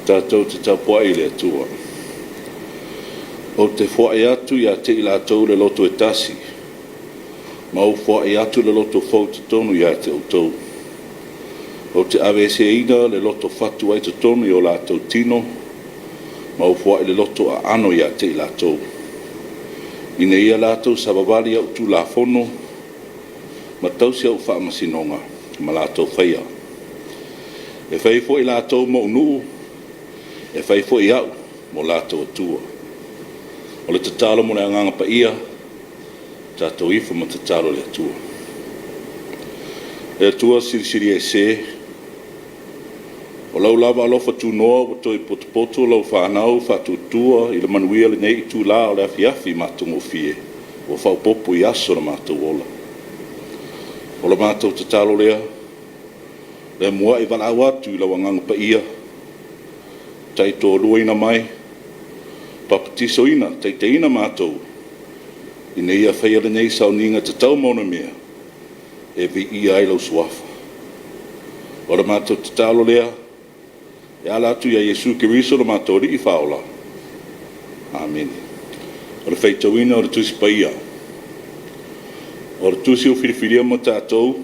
tātou te tapuai le atua. O te whae atu ia te i lātou le loto e tasi. Ma o whae atu le loto fau te tonu ia te autou. O te awese ina le loto fatu ai te tonu i o lātou tino. Ma o whae le loto a ano ia te i lātou. Ine ia lātou sa wawari au tu la fono. Ma tausi au wha masinonga. ma lātou whaia. E whai fo i lātou mo nuu, e whai fo i au mo lātou atua. O le tatalo mo le anganga pa ia, tātou ifa ma tatalo le atua. E atua siri e se, o lau lava alofa tu noa, o toi potopoto, lau whanau, whatutua, i le manuia le nei tu la o le afiafi mātungo fie, o whau popo i aso na mātou ola. O le mātou tatalo lea, le mua i wala atu i lau anganga pa ia, tai tō luaina mai, papatiso ina, tai ina mātou, i nei a whaia le nei sau ninga te tau mauna mea, e vi i ai lau suafa. O le mātou tatalo lea, e ala atu ia Yesu Kiriso le mātou ri i whaola. Amen. O le whaitauina o le tusi pa ia. O le tusi o whiriwhiria mo tātou,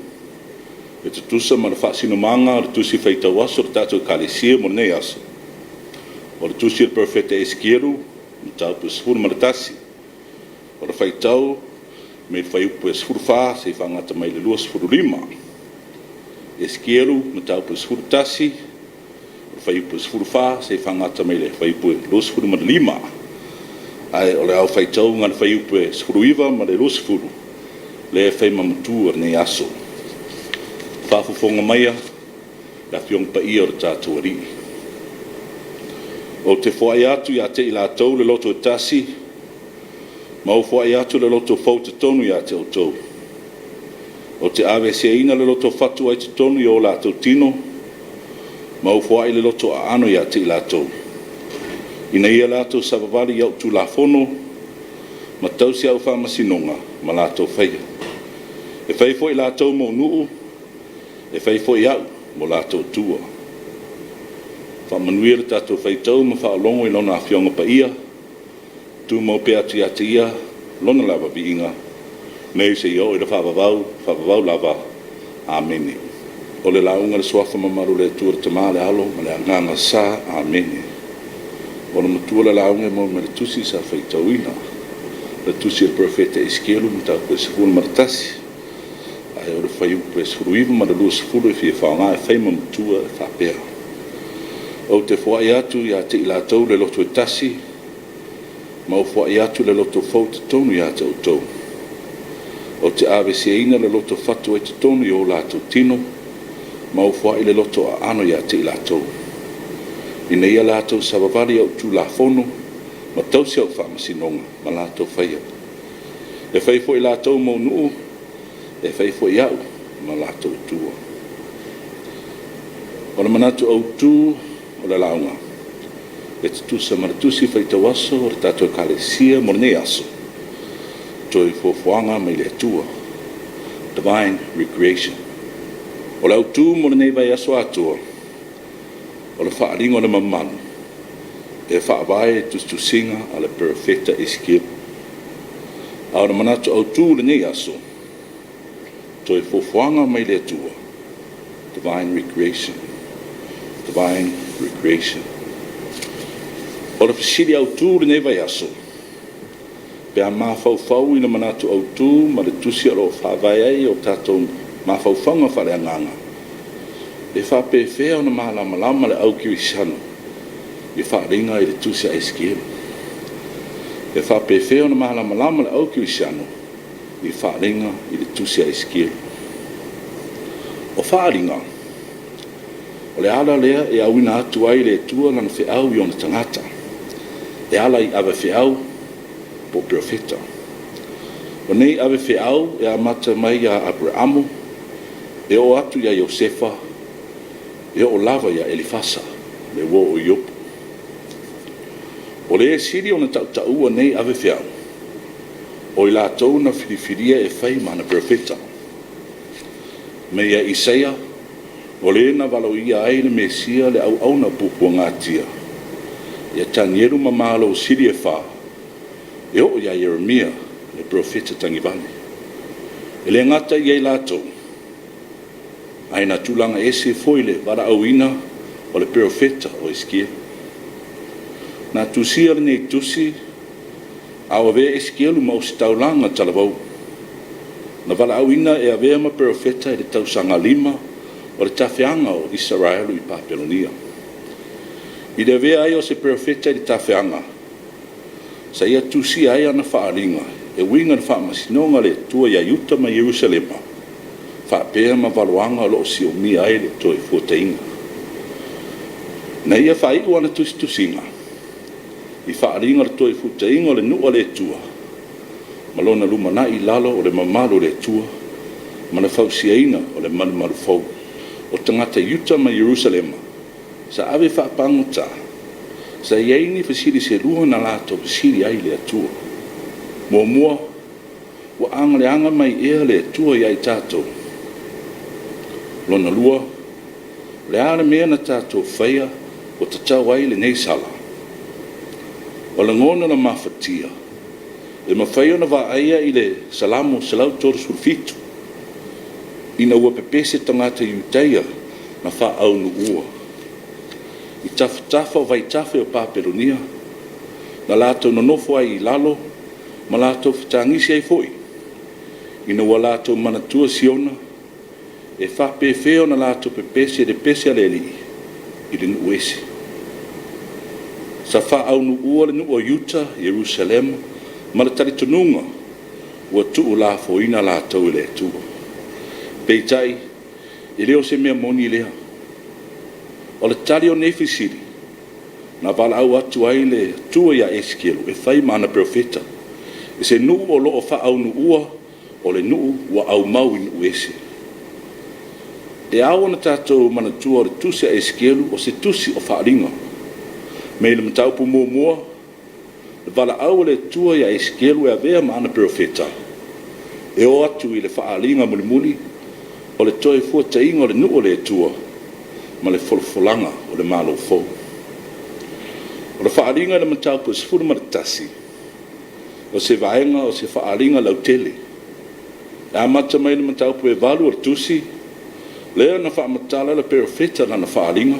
e te tusa ma le whaasinumanga, o le tusi whaitau aso, le tātou kalesia mo nei aso. O le tusi le profeta Eskieru, mo tātou sifuru ma le tasi. O le whaitau, me le whaiupu e sifuru wha, se i whangata mai le lua sifuru lima. Eskieru, mo tātou sifuru tasi, whaiupu sifuru wha, se i whangata mai le whaiupu e lua sifuru ma le lima. Ai, o le au whaitau, ngā le whaiupu e sifuru iwa ma le lua sifuru. Le e whaima matua nei aso. Whafufonga maia, la fiong pa ia o le tātou ari. O te whaai atu ia te i lātou le loto e tasi, ma o whaai atu le loto fau te tonu ia te o tau. O te awe se ina le loto fatu ai te tonu i o lātou tino, ma o whaai le loto a ano ia te i lātou. Ina ia lātou savavali iau tu la fono, ma tau si au whamasinonga, ma lātou whaia. E whai fo i lātou mo nuu, e whai fo i au mo lātou tua. Whamanuia le tātou whaitau ma whaalongo i lona awhionga pa ia, tu mo pe atu ia te ia, lona lava vi inga, nei se iau i le whavavau lava, amene. O le launga le swafa mamaru le tua te maa le alo, ma le anganga sa, amene. O le matua le launga mo me le tusi sa whaitau ina, le tusi le profeta Eskelu, ma tau koe sifuru maratasi, ai o le whaiupu e sifuru iwa, ma le lua sifuru e fie whaonga e whaima matua e whapea. O te whaai atu ia te i lātou le loto e tasi, ma o whaai atu le loto fau te tonu ia te o tau. O te awe se ina le loto fatu e te tonu i o lātou tino, ma o whaai le loto a ano ia te i lātou. Ina ia lātou savavali au tu la fono, ma tau si au whamasinonga, ma lātou whaia. E whaifo i lātou mo nuu, e whaifo i au, ma lātou tua. O le manatu au tu, o le launga. E te tusa maratusi whaitau aso, o le tātou kalesia mo nei aso. Toi fuafuanga mai le atua. Divine recreation. O le au tu mo nei vai aso atua. O le whaaringo le mamanu. E whaavai tusinga a le profeta Eskieru. A o le manatu au tu le nei aso. Toi fuafuanga mai le atua. Divine recreation. Divine recreation. O le fisiri au tū le nei vai aso. Pea mawhauwhau i le manatu au tū, ma le tusi alo whawai ai o tātou mawhauwhanga whare anganga. E whapewhea o na mahalama le au kiwi sano, i wharinga i le tusi a Eskieru. E whapewhea o na mahalama le au kiwi sano, i wharinga i le tusi a Eskieru. O wharinga, o le ala lea e awina atu ai le tua lana whiau i ona tangata. E ala i awe whiau po profeta. O nei awe whiau e amata mai a Abrahamu, e o atu ia Iosefa, e o lava ia Elifasa, le wo o Iopu. O le e siri ona tautaua nei awe whiau, o i lātou na whiriwhiria e whai mana profeta. Me ia Isaia, o le na walau ia ai le Mesia le au au na pupua ngātia. Ia tanieru mamalo o siri e wha. E o ia Jeremia, le profeta tangivane. E le ngata ia i lātou. Ai na tūlanga ese foile wara au ina o le profeta o Eskieru. Na tusia le nei tusi, awa ve Eskieru mau si taulanga talavau. Na wala auina e avea ma profeta e le tausanga 5 o le tawhianga o Israelu I Papelonia. I le avea ai o se profeta e le tawhianga. Sa ia tusi ai ana whaaringa e winga na whaamasinonga le tua ia yuta ma Jerusalema. Whaapea ma waluanga o loo si o mi ai le toi fuatainga. Na ia whaiu ana tusinga. I whaaringa le toi fuatainga o le nua le tua. Malona lumana I lalo o le mamalu le tua. Mana fausiaina o le malu fau. O tangata yuta ma Jerusalema. Sa ave whaapanguta. Sa iaini fasiri se lua na lato fasiri ai le atua. Mua wa anga anga mai ea le atua iai tātou. Lona lua, le ara mea na tātou whaia o tatau ai le nei sala. O le ngona na mawhatia. Le mawhaia na wa aia I le salamo salau toro sulfitu. Ina ua pepese tangata iuteia na wha au nu ua. I tafa o vai tafa o Papelonia. Na lato nonofo ai I lalo, ma lato fitangisi ai foi. Ina ua lato manatua siona, e whape feo na lato pepese de pese aleli, I le nuese. Sa wha au nu ua le nu o Yuta, Jerusalem, ma le talitonunga, ua tuu la foina lato I le tua. Peitai, I leo se mea moni lea. O le tali o nefisiri, na wala au atu ai le tua ia eskielu, e whai mana profeta. E se nuu o loo wha au nu ua, o le nuu wa au mau I nu ese. E au na tātou mana tua o le tusi a eskielu, o se tusi o whaaringa. Me le mataupu mua, le wala au le tua ia eskielu e a vea mana profeta. E o atu I le whaaringa muli, o le toi fuatainga o le nuu o le tua, ma le folfolanga o le malo fou. O le whaaringa le mataupu e sifuru maratasi, o se vaenga o se whaaringa lautele. E amata mai le mataupu e valu o le tusi, lea na whaamatala le perofeta na whaaringa,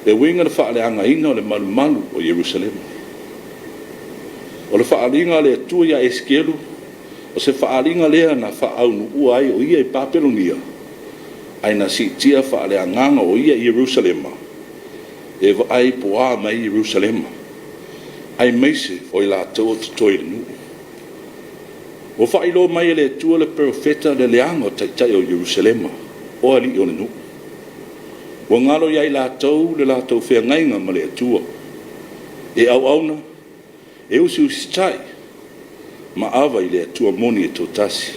e winga na whaaleanga ina o le malu o Jerusalem. O le whaaringa le atua ia eskielu, o se whaaringa lea na whaaunu uai o ia I Papelonia, ai na si tia whaaleanganga o ia I Jerusalema, e wa ai poa mai Jerusalema, ai meise o I la tau o tutoi le nuu. O whailo mai le tua le profeta le leanga o taitai o Jerusalema, o ali o le nuu. O ngalo iai la tau le la tau whea ngainga ma le tua, e au auna, e usi tai, ma awa I le tua moni e tōtasi.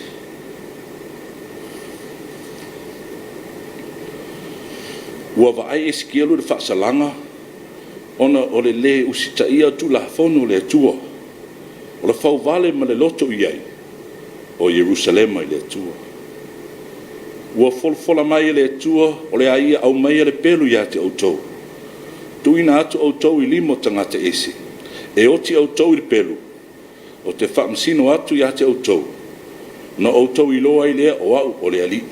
Ua wa ai eskielu le whaasalanga, ona o le le usitaia tu la fono le tua, o le whau vale ma le loto iai, o Jerusalema I le tua. Ua folfola mai le tua, o le aia au mai le pelu ia te autou. Tuina atu autou I limo tangata ese, e oti autou I le pelu, o te whaamsino atu ia te autou, na autou I loa I lea o au o le alii.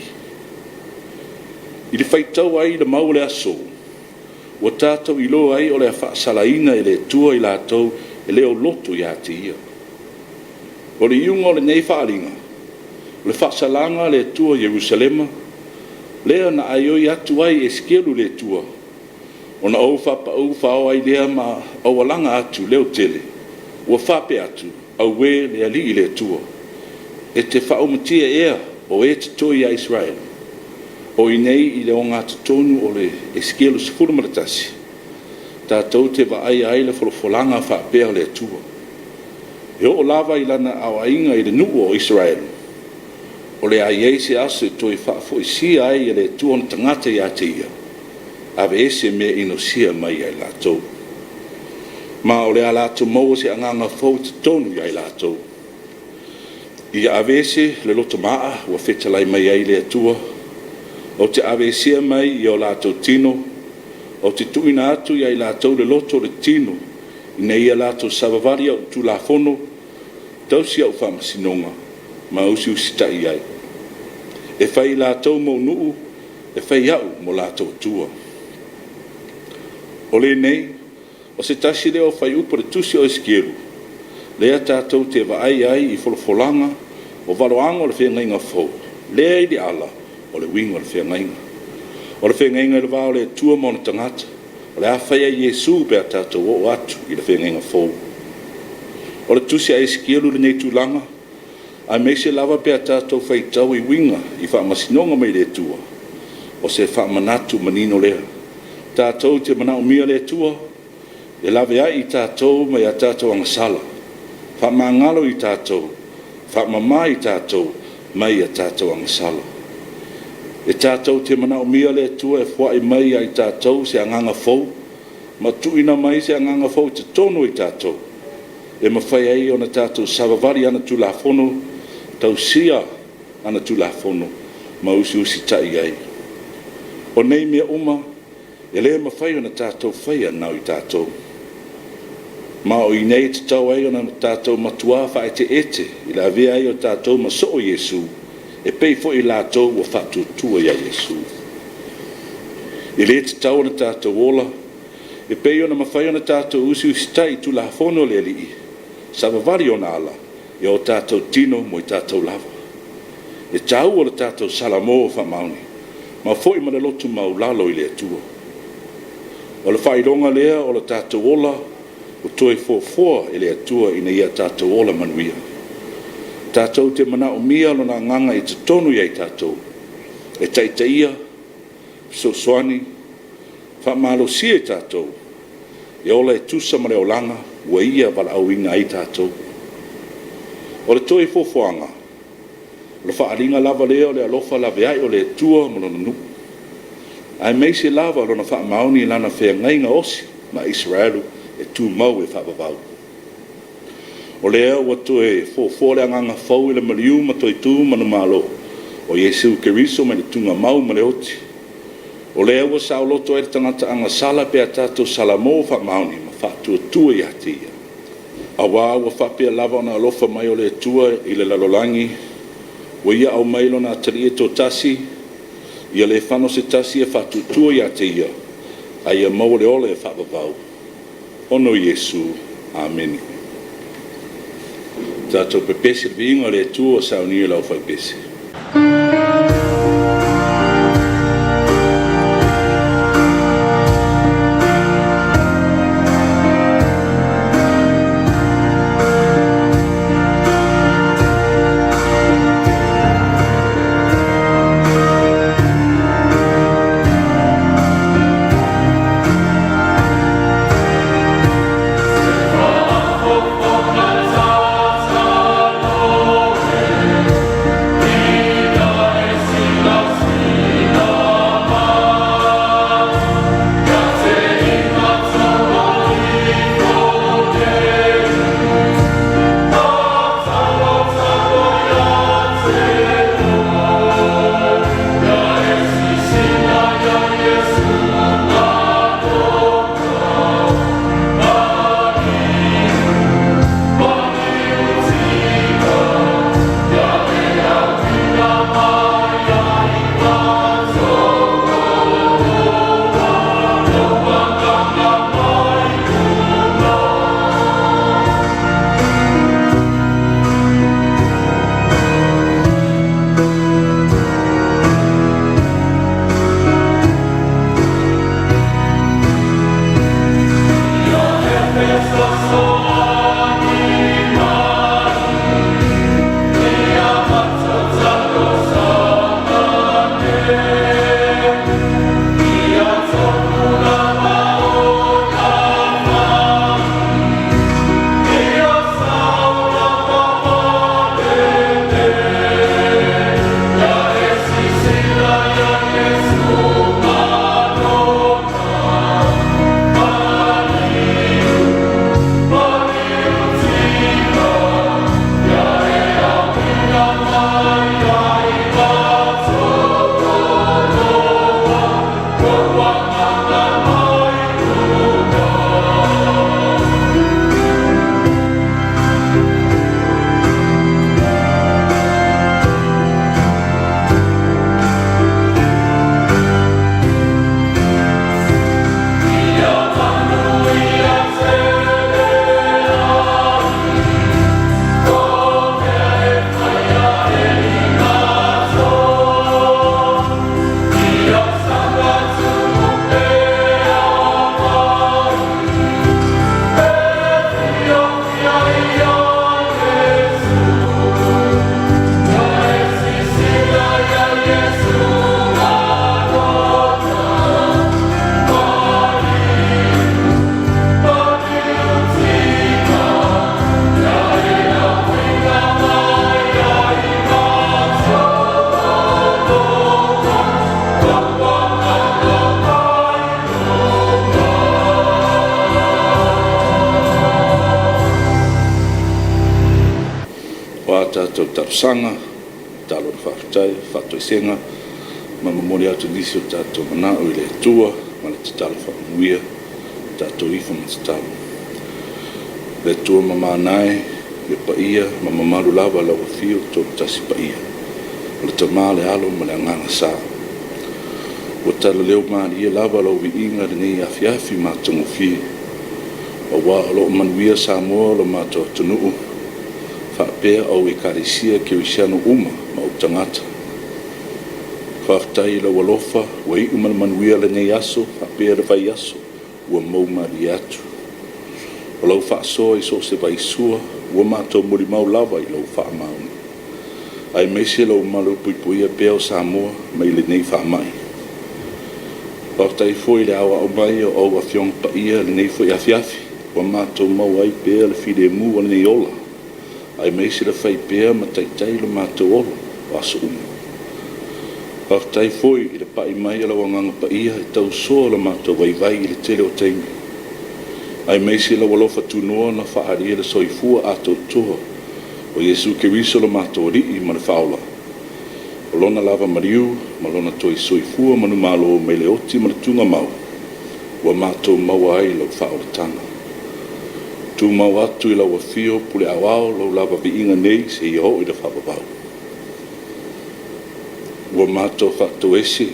I le whaitau ai le mau le aso, ua tātou I loa ai o le whaasalaina e le tua I lātou e leo loto ia te ia. O le iunga o le nei whaaringa, le whaasalanga le tua Jerusalema, lea na aioi atu ai e skelu le tua, o na au whao ai lea ma au alanga atu leo tele, ua whape atu, au we le ali I le tua, e te whaomatia ea o e te toi a Israel. O I nei I le o ngā tonu o le eskelu sifuru maratasi. Tātou te wa ai le wholofolanga whaapea le tua. E o lava I lana awainga I le nuu o Israel. O le ai eise aso toi whaafo I si ai le tua on tangata I ate ia. Ave ese mea inosia mai ai lātou. Ma o le a lātou mau se anganga fau te tonu I lātou. I ave ese le loto maa ua whetalai mai ai le tua. O te avesia mai I o lātou tino, o te tuina atu I lātou le loto le tino, I nei a lātou savavari au tu la fono, tausi au whamasinonga, ma usi usitai ai. E whai lātou mo nuu, e whai au mo lātou tua. O le nei, o se tasi leo whai upo le tusi o eskieru, lea tātou te waai ai I wholofolanga, o valoanga o le whengainga fo. Lea i di ala o le winga o le whengainga. O le whengainga le vao le tua mo na tangata. O le awhaia Iesu pe a tātou o atu i le whengainga fo. O le tusi a eskielu le nei tūlanga. A meise lava pe a tātou whaitau i winga i whaamasinonga mai le tua. O se whaamanatu manino lea. Tātou te manao mia le tua. E lawe ai i tātou mai a tātou angasala. Whaamangalo i tātou. Whaamama i tātou mai a tātou angasala. E tātou te manao mia le tua e whae mai a i tātou se anganga fau. Ma tuina mai se anganga fau te tono i tātou. E mawhai ai o na tātou sawavari ana tu la fono. Tau sia ana tu la fono. Ma usi tai ai. O nei mea uma. E lea mawhai o na tātou whaia nau i tātou. Ma o i nei te tau ai o na tātou matua whae te ete. I la vea ai o tātou ma so o Iesu. E pei fo i lātou o whatu tua ia Iesu. I le te tau na tātou ola. E pei o na mawhai o na tātou usi tai tu la fono le li. Sawavari o na ala. E o tātou tino mo i tātou lava. E tau o le tātou salamo o whamauni. Ma fo i mana lotu mau lalo i le atua. O le whaidonga lea o le tātou ola. O toi fō e le atua ina ia tātou ola manuia. Tātou te mana o mia lo na nganga i te tonu iai tātou. E taitaia, soani, whamalo si e tātou. E ola e tusa mare o langa, ua ia wala au inga i tātou. O le toi fōanga. O le whaaringa lava lea o le alofa lawe ai o le tua monono nuku. Ai meise lava lo na whaamaoni lana whea ngainga osi ma Israelu. E tu mau e whapapau. O lea ua tu e fōle anganga fau i le mariu ma toi tū manu malo. O Iesu Keriso ma le tunga mau ma le oti. O lea ua sao loto e tangata anga sala pe a tātou salamo whamauni ma whātua tua i hatia. A wā ua whapea lava na alofa mai o le tua i le lalolangi. Ua ia au mailo na atari e tō tasi. Ia le whano se tasi e whātua tua i hatia. A ia mau le ole e whapapau. Ono Iesu. Amen. Tātou pepese vinga le tua o sauni lau whai pese. Yeah. tātou tarusanga, talo le whaakutai, whaatoisenga, ma mamori atu nisi o tātou manao I le atua, ma le tatalo whaamuia, tātou ifa ma tatalo. Le atua ma mānai, le paia, ma mamaru lava lau fio tō tasi paia. Le tamā le alo ma le anganga sā. O tala leo māria lava lau vi inga le nei Afiafi ma tango fi. O wā alo manuia Samoa lo mātou tunuu. Whaapea au e karisia ke wisiano uma ma o tangata. Whaakutai lau alofa, wa I umana manuia le nei aso, whaapea le vai aso, ua mau mari atu. O lau whaasoa I so se vai sua, ua mātou muri mau lava I lau whaamauni. Ai meise lau malu puipuia peo Samoa, mai le nei whaamai. Whaakutai foi le awa o mai o au afiong paia le nei foi Afiafi, ua mātou mau ai pea le fide mu o le nei ola. Ai meise le whai pea ma taitai le mātou ola, o aso umu. Whaakutai foi I le pai mai ala wanganga paia I tau soa le mātou vai I le tele o teimi. Ai meisi la walofa tunua na whaaria le soifua ato toa o Yesu Keriso le mātou rii ma le whaola. O lona lava mariu, ma lona toi soifua manu malo me le oti ma le tunga mau, wa mātou maua ai lau whaola tanga. Tu mau atu I lau wafio pule awao lau lava vi inga nei se I ho I le whababau. Wa mātou whakto esi,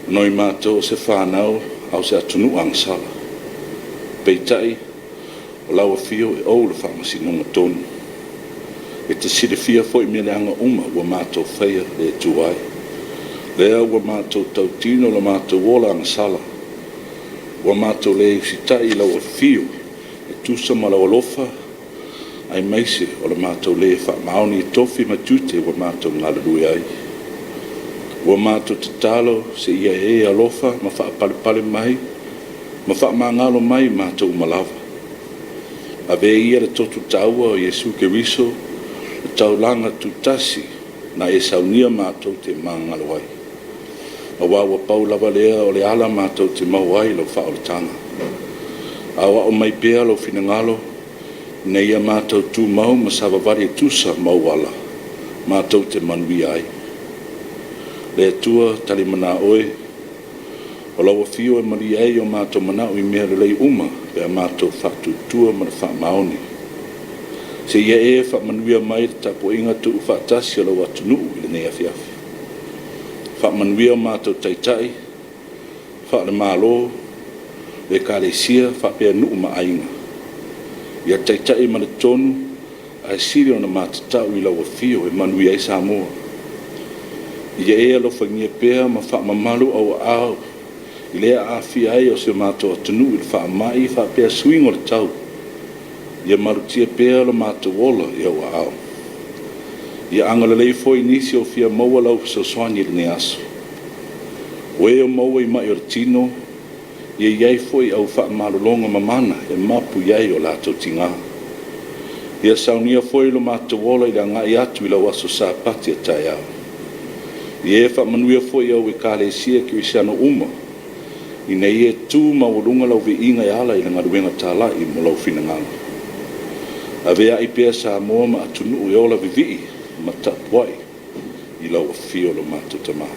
noi mātou se whanau au se atunu angsala. Peitai, o lawa fio e ou le whamasinonga tonu. E te sirifia foi mea le anga uma ua mātou whaia le tuai. Lea ua mātou tautino le mātou wola angsala. Ua mātou le usitai lawa fio e tusa ma lawa lofa. Ai maise o le mātou le whamaoni e tofi matute ua mātou ngalarui ai. Ua mātou te talo se ia e alofa ma whaapale mai, ma whaamangalo mai mātou malawa. A ve ia le totu taua o Yesu Keriso, le taulanga tutasi na e saunia mātou te mangalo ai. A wawa pau lava lea o le ala mātou te mau ai lo whaoletanga. A wa o mai pea lo finangalo, ne ia mātou tu mau ma savavari e tusa mau wala, mātou te manui ai. Le atua tali mana oe, o lawa fio e mari ai o mātou mana o I mea lei uma, pe a mātou whatu tua ma le whaamaoni. Se ia e whaamanuia mai le Tapuaiga tu whaatasi o lawa tunu I le nei Afiafi. Whaamanuia o mātou taitai, wha le mālo, le kālesia, whapea nuu ma ainga. Ia taitai ma le tonu, ai siri o na mātatau I lawa fio e manuia I Samoa. Ia e alofa ngia pea ma whaamamalu au au, I lea Afiai o se mātou atunu I le whaamai whapea swing o le tau. Ia marutia pea lo mātou ola I au au. Ia angalalei foi nisi o fia maua lau soswani le ne aso. Oe o maua I mai o le tino, ia iai foi au whaamalolonga mamana e mapu iai o lātou tinga. Ia saunia foi lo mātou ola I le ngai atu I lau aso sa pati a tai au. Ia e whaamanuia foi au e kālesia ki wisiano uma, I nei e tū maurunga lau vi inga I ala I le ngaruenga tāla I mo lau finangala. A vea I pea Samoa ma atunu I ola vivi ma tapuai I lau a fio lo mātou tamā.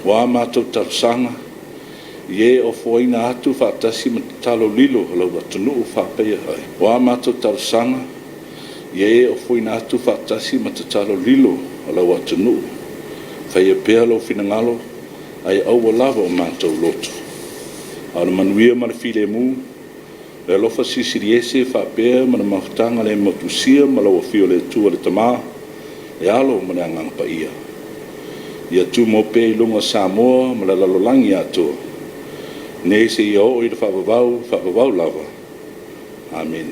Wa mātou tarusanga, I o foina atu whaatasi ma talo lilo lau atunu whapea ai. Wa mātou tarusanga, I o foina atu whaatasi ma talo lilo lau atunu. Whai e pea lau finangalo, ai aua lava o mātou loto. Ala manuia ma le file mu, le alofa sisiriese whapea ma le mahutanga le matusia ma lau fio le tua le tamā, le alo ma le angang pa ia. Ia tu mo pe I lunga Samoa ma le lalolangi atua. Ne se I o I le whapavau lava. Amen.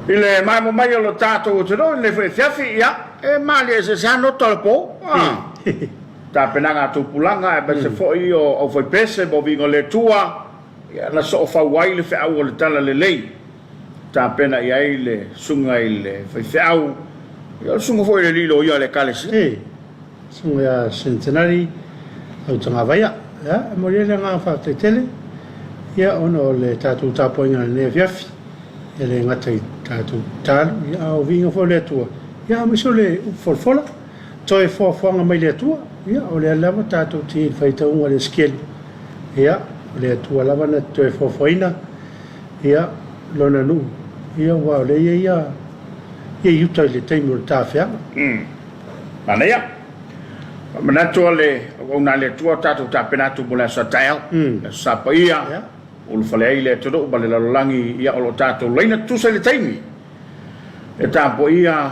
Ile mai mo mai lo tato te no le foi Afiafi ya e mali se sano tolpo ta penanga tu pulanga e se foi o foi pese bo vingo le tua ya na so fa wai le fa o le tala le lei ta pena ia ile sunga ile foi fau ya sunga foi le lilo ia le kalesi sunga ya centenary au tanga vaya ya mo le nga fa te tele ya ono le tatu Tapuaiga le Afiafi ele ngatai tatu tal ya o vinga fo le tua ya me so le folfola toi fo nga mai le tua ya o le lava tatu ti fai tau nga le skel ya le tua lava na toi fo foina ya lona nu ya wa le ya yuta le taimo ta fia mana ya mana to le ona le tua tatu ta pena tu bola sa tail sa pa ia o fale ile todo ba le langi ia o tatu leina tu se le taimi e tapo ia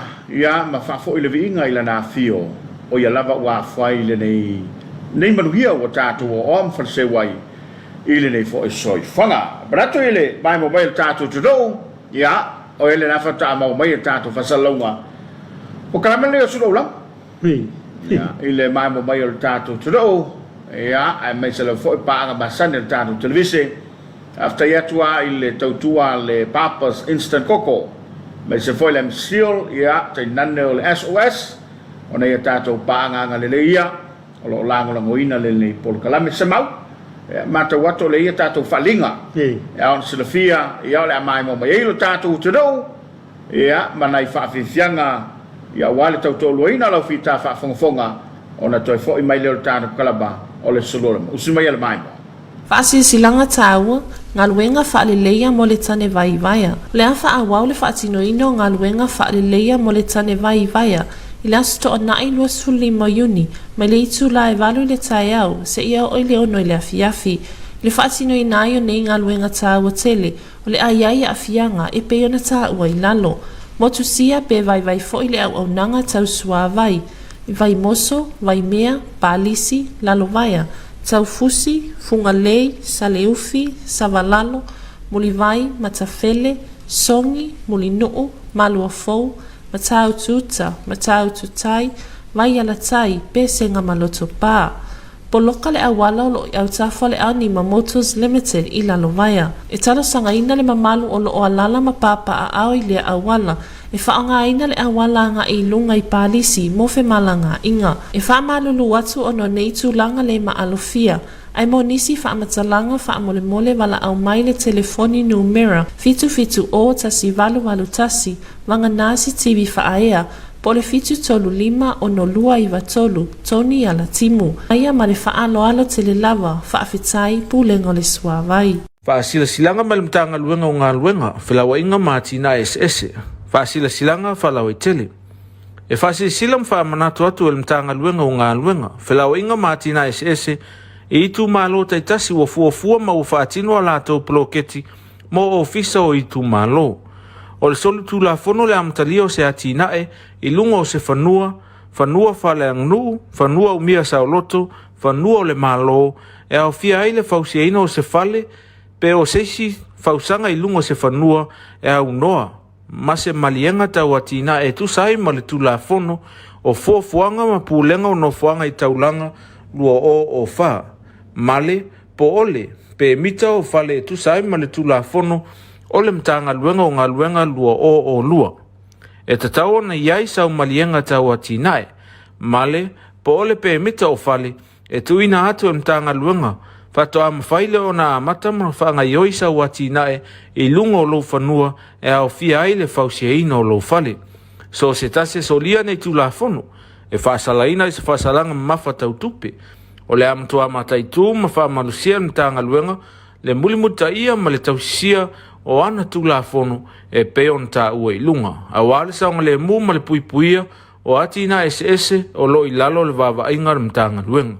ma fa fo ile vinga ile na fio o ia lava wa fai le nei manuia o tatu o om fa se wai ile nei fo soi fanga brato ile mai mo mai tatu todo ia o ile na fa ta mo mai tatu fa salonga o kala le su do la ia ile mai mo mai tatu todo ia ai mai se le fo pa ba san le tatu televisi after yatua ile tautua le papas instant coco me se foi lem seal ia te nanel SOS ona ia tatou paanga le leia o lo lango ngoina le pol kalame se mau mata wato le ia tatou falinga ia on silafia ia le mai mo mai lo tatou todo ia manai fa fianga ia wale tatou loina lo fita fa fonga ona toi foi mai le tatou kalaba o le Suluaulama usuma ia le mai Fasi silanga taua ngaluenga fa'aleleia mo le tane vaivaia. Le afa awau le fa'atinoino ngaluenga fa'aleleia mo le tane vaivaia. I le asu to'ana'i 25 iuni mai le itu la e valu le taiau se ia o le ono i le Afiafi. Le fa'atinoina ai o nei ngaluenga taua tele o le aiai a afianga e pe ona taua i lalo. Motusia pe vaivai fo'i le au nanga tau sua vai. Vai moso, vai mea, palisi, lalo vaia. Taufusi, fungalei, saleufi, savalalo, mulivai, matafele, songi, mulinuu, maluafou, mataututa, mataututai, vai alatai, pesenga maloto pa. Poloka le awala o lo au tafa le ani ma Motors Limited i lalovaya. E talo sanga ina le mamalu o lo o alala ma papa a au i le awala. E whaanga ina le awala nga i lunga i palisi mo fe malanga inga. E wha malulu watu o no neitu langa le ma alofia. Ai mo nisi wha amatalanga wha mole mole wala au mai le telefoni numera. Fitu o tasi walu tasi. Wanga nasi TV whaea. Pole fitu tolu 5 o no lua iwa tolu. Toni ala timu. Aia ma le wha alo tele lava. Wha afitai pulengo le suavai. Wha sila silanga malimtanga luenga o ngā luenga. Whilawa inga mātina SS. Fasila silanga falau tele. E fasila silam fa manatu atu el mtanga luenga o ngā luenga. Whilawa inga mātina SS. E itu malo taitasi wa fuafua ma ufaatino ala tau ploketi. Mo ofisa o itu malo. O le solu tu la fono le amtalio se atinae. I lunga o se fanua fale angnu. Fanua umia saoloto. Fanua o le malo. E au fia aile fausiaina o se fale. Pe o seisi fausanga i lunga o se fanua. E au noa. Mase malienga tau atina e tu sai ma le tu la fono o fuanga ma pulenga o no fuanga i taulanga lua o fa. Male po ole pe mita o fale e tu sai ma le tu la fono o le mtanga luenga o ngā luenga lua o lua. E tatau na iai sau malienga tau atina e. Male po ole pe mita o fale e tu ina atu e mtanga luenga. Fato am faile o na amata ma whaanga ioisa watina e lunga o lo whanua e au fia aile fausia ina o lo fale. So se tase solia nei tu la fono e whaasalaina i se whaasalanga mafa tau tupe. O le amtua matai tu ma wha malusia mtanga luenga le mulimuta ia ma le tausisia o ana tu la fono e peon ta ua i lunga. A wale saunga le mu ma le puipuia o atina SS o lo i lalo le vava ingar mtanga luenga.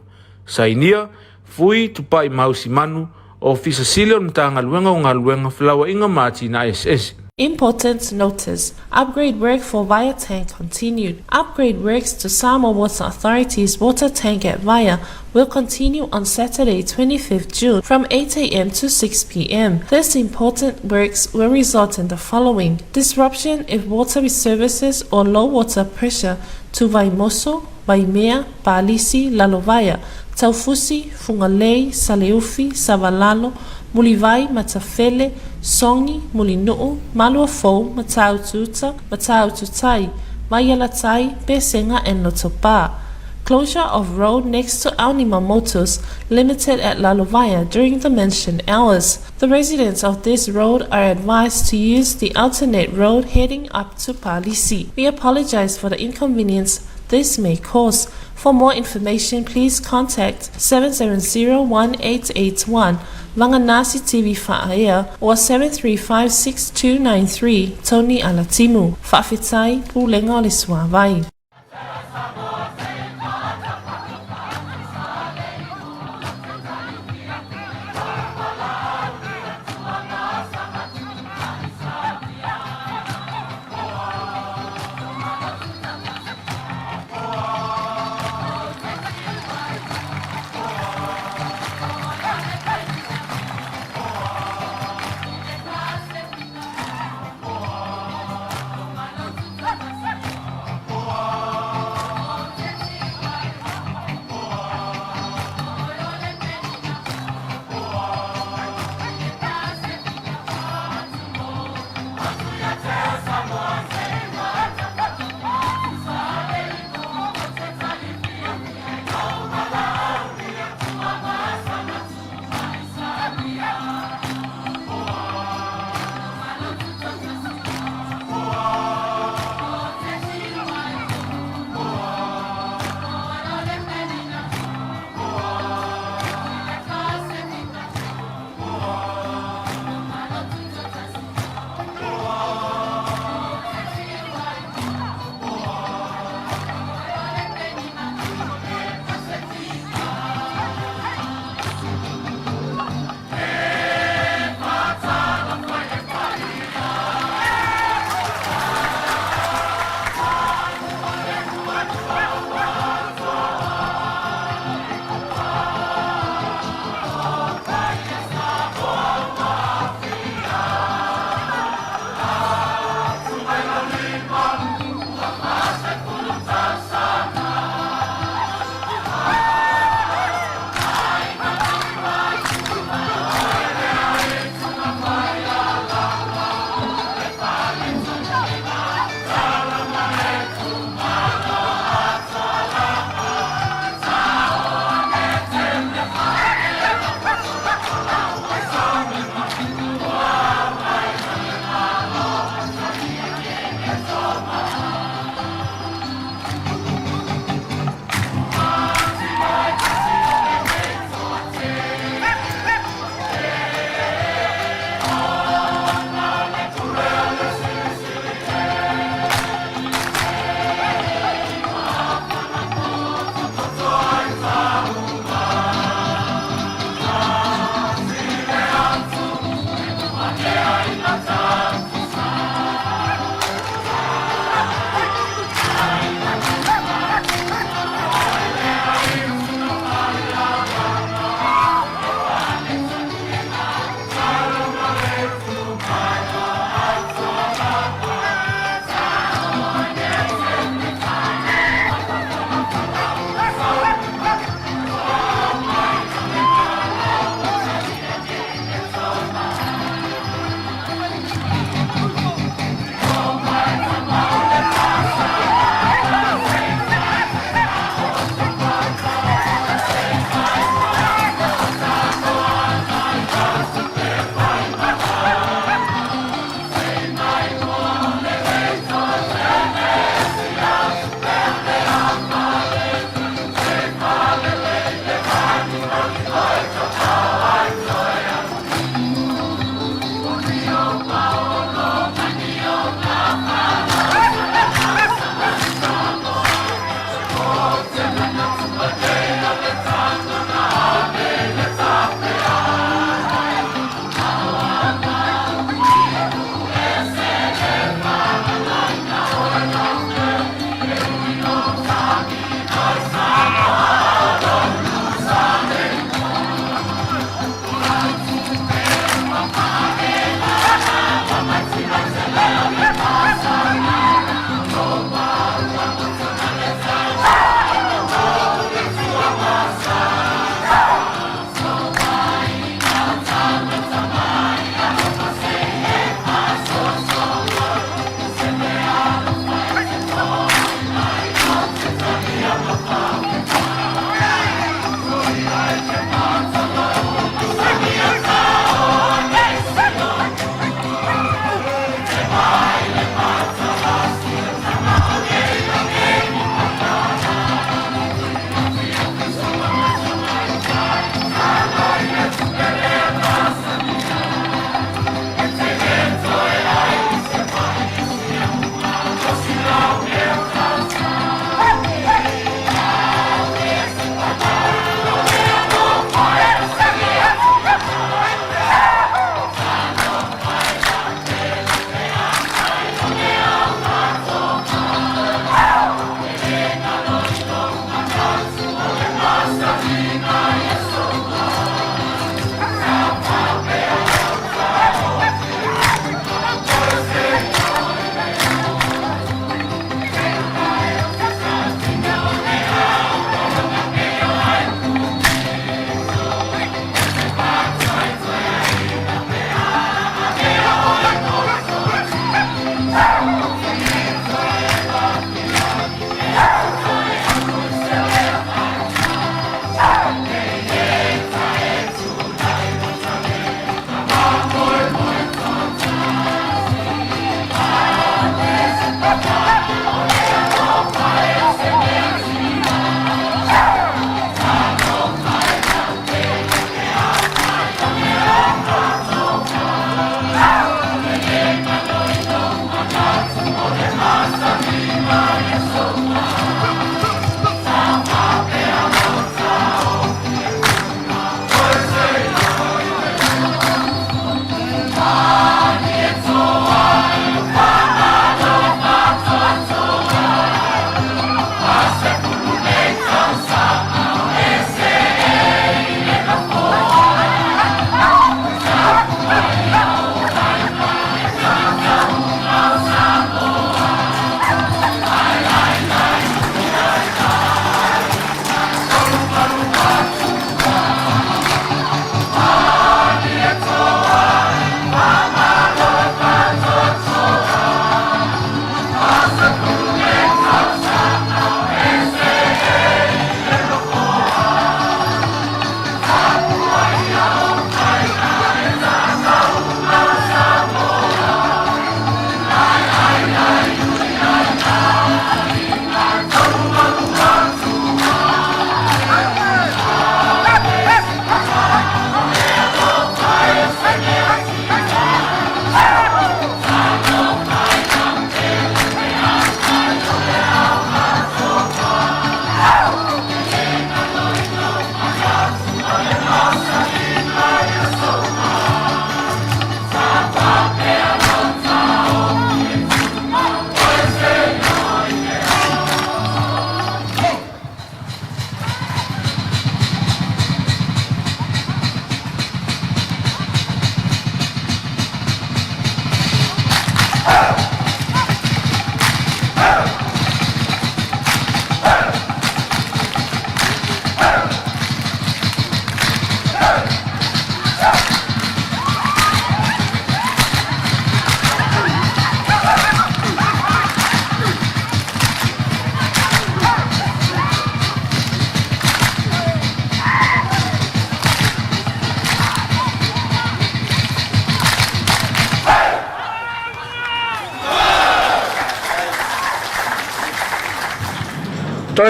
Sainia fui tupai mausi manu o fisa sile o mtanga luenga o ngā luenga whilawa inga mātina SS. Important notice. Upgrade work for Via Tank continued. Upgrade works to Samoa Water Authority's water tank at Via will continue on Saturday 25th June from 8 a.m. to 6 p.m. This important works will result in the following: disruption if water services or low water pressure to Vaimoso, Vaimea, Palisi, Lalovaya, Taufusi, Fungalei, Saleufi, Savalalo, Mulivai, Matafele, Songi, Mulinuu, Maluafou, Mataututa, Mataututai, Vaialatai, Besenga, and Lotopa. Closure of road next to Aonima Motors Limited at Lalovaya during the mentioned hours. The residents of this road are advised to use the alternate road heading up to Palisi. We apologize for the inconvenience this may cause. For more information, please contact 770-1881 Vanganasi TV Whaia or 735-6293 Tony Alatimu. Whawhitai Pulenga o le Suavai.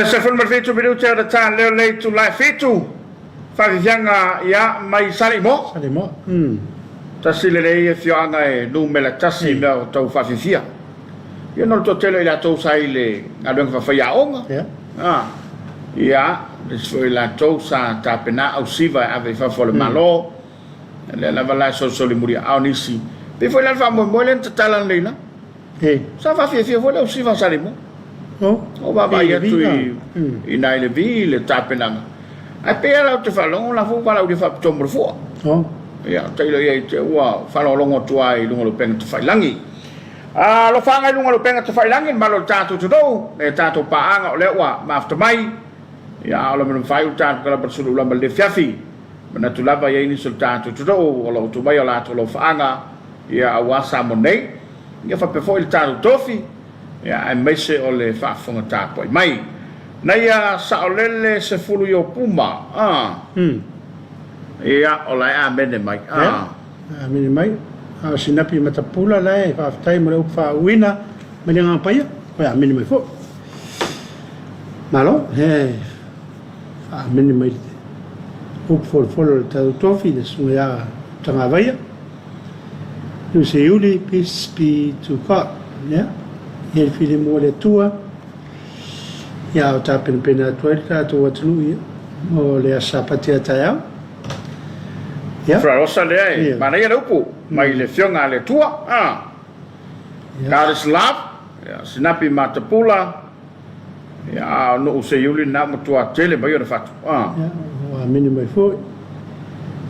se fun mal fitu bidu te ta le tu la fitu fa vianga ya mai salimo ta sile le fianga e nu me la tasi me to fa fia io non to tele la to sai le adon fa ya onga ya desfoi la to sa ta pena au siva ave fa fo le malo le la vala so le muria au nisi pe foi la fa mo len tatalan le na sa fa fia fo le siva salimo o baba ya tu ina le vi le ta pena a pe la te fa lo la fu va la di fa tombo fo ya tai lo ye te wa fa lo longo tuai lungo lo pen te fa langi lo fa ngai lungo lo pen te fa langi ma lo tatu tu do e tatu pa anga le wa ma after mai ya lo men fai utan kala per Suluaulama le Afiafi mana tu lava ye ini sultatu tu do o lo tu mai la tu lo fa anga ya awasa monei ya fa pe fo il tatu tofi ya ai mese o le fa fonga tapo mai na ya sa olele se fulu yo puma ya olai a mene mai mene mai sinapi matapula lai fa tai mo fa wina mene nga pa ya pa mene mai fo malo mene mai fo ta tofi de su ya tanga vai nu se yuli peace be to God ya il fili mo le tua ya ta pena toileta to watlu ya mo le sapatia taya ya fra rosa le mana ya lupu mai le fionga le tua God is love ya sinapi matapula ya no se yuli na mo tua tele mai o fatu ya wa mini mai fo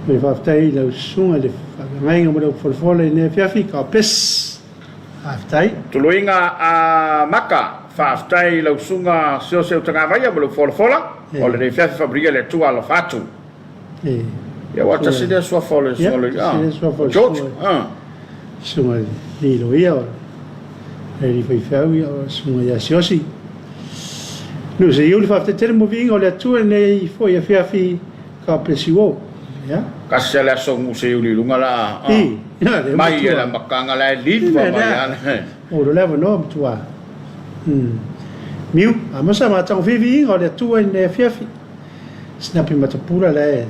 me fa tai la sunga le ngai mo le folfole ne Afiafi ka pes aftai tuluinga a maka fa aftai la sunga so tanga vai mo le folfola o le Afiafi fabria le tua lo fatu ya wata sida sua fole George sunga ni lo ia e fai fai sunga ya siosi no se eu fa te mo vinga le tua nei foi Afiafi ka presiwo ya kasela so se eu lunga la mai la makanga la liva mai o lo leva no tua miu amasa ma tang vivi o le tua nei Afiafi snapi matapura le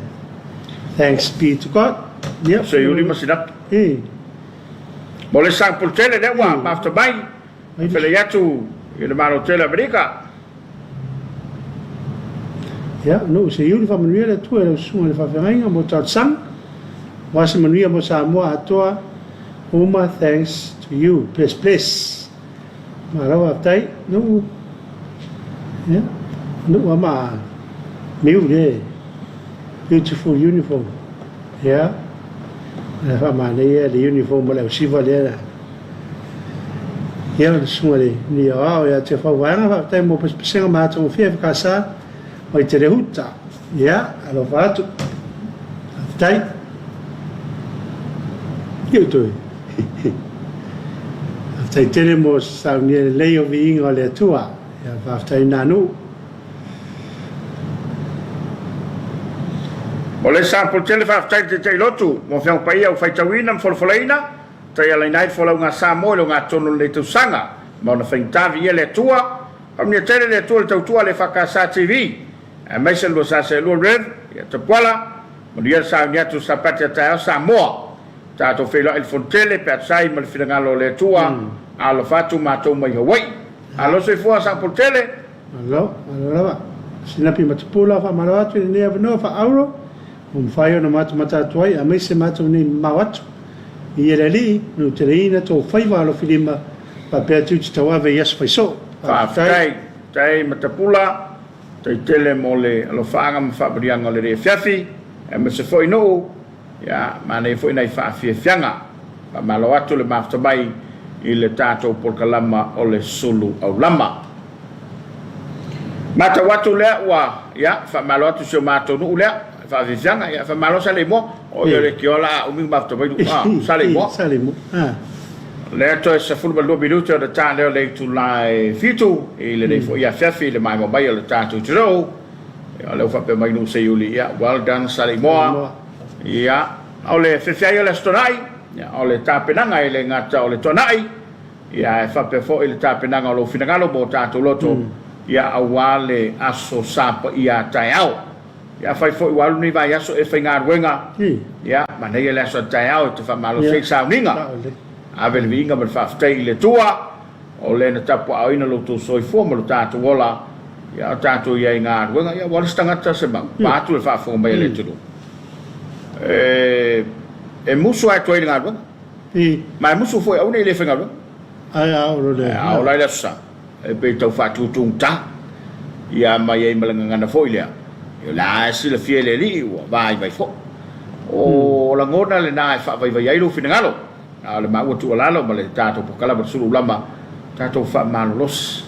thanks be to God ya se eu lima sidap mo le sang pultele de wa after bai fele yatu ile maro tele America ya no se eu fa manuia le tua le sunga le fa venga mo ta sang was manuia mo Samoa atoa uma thanks to you please marawa tai no ya no ma miu le beautiful uniform ya la fama le uniform le siva le ya le sunga le ni ya te fa wana fa tai mo pesenga ma to EFKS mai te rehuta ya alo fatu tai eu toi tai tere mo sa ni le o vinga le tua ya fa tai nanu o le sample tele fa tai te lotu mo fiang pai au fai tawina folfolaina tai ala night follow nga Samoa lo nga tono le tu sanga ma na fai tavi le tua am ni tele le tua le tua le EFKS TV a mai se lo sa se lo red ya Tapuaiga mo dia sa ni tu sapatia ta Samoa ta to felo il fontele per sai mal finalo le tua alo fatu ma to mai Hawaii alo se fu sa portele alo va sinapi matapula fa malawatu ni avno fa auro fai ona mata tuai a mai se mata ni mawatu i ele no treina to fai va lo filima pa pe tu tawa ve yes fai so fa tai matapula tai tele mole lo fanga ma fa brianga le Afiafi e me se foi no ya mana foi nai fa fianga pa malawatu le mafta bai i le tato polkalama o le Suluaulama mata watu le wa ya fa malawatu se mato no le fa fianga ya fa malo sale mo o le kiola o mi mafta bai sale mo le to se fulba lo minuto da tale le tu lai fitu e le fo ya Afiafi le mai mo bai le tato tro ya le fa pe mai no se yuli ya well done sale mo ya ole fefia le stonai ya ole tapenanga ile ngata ole tonai ya fa pe fo ile tapenanga lo finangalo bo tato loto ia awale aso sapa ia tai au ia fai foi walu ni vai aso e whainga ruenga ia mana ia le aso tai au te whamalo sei sauninga a vele vinga ma whaftai le tua o le na tapu au ina loto soi fua lo tātu wola ia tātu ia i ngā ruenga ia wale stangata se mang pātu le whafonga mai le turu e musu ai toi ngā ruenga mai musu foi au nei le whainga ruenga ai au lo le au lai le sa e pe tau whatutung ta ia mai e malanga ngana foi lea la sila fie le li vai vai fo o la ngona le nai fa vai vai airu finangalo le mau tu lalo ma le tato pokala ba Suluaulama tato fa malos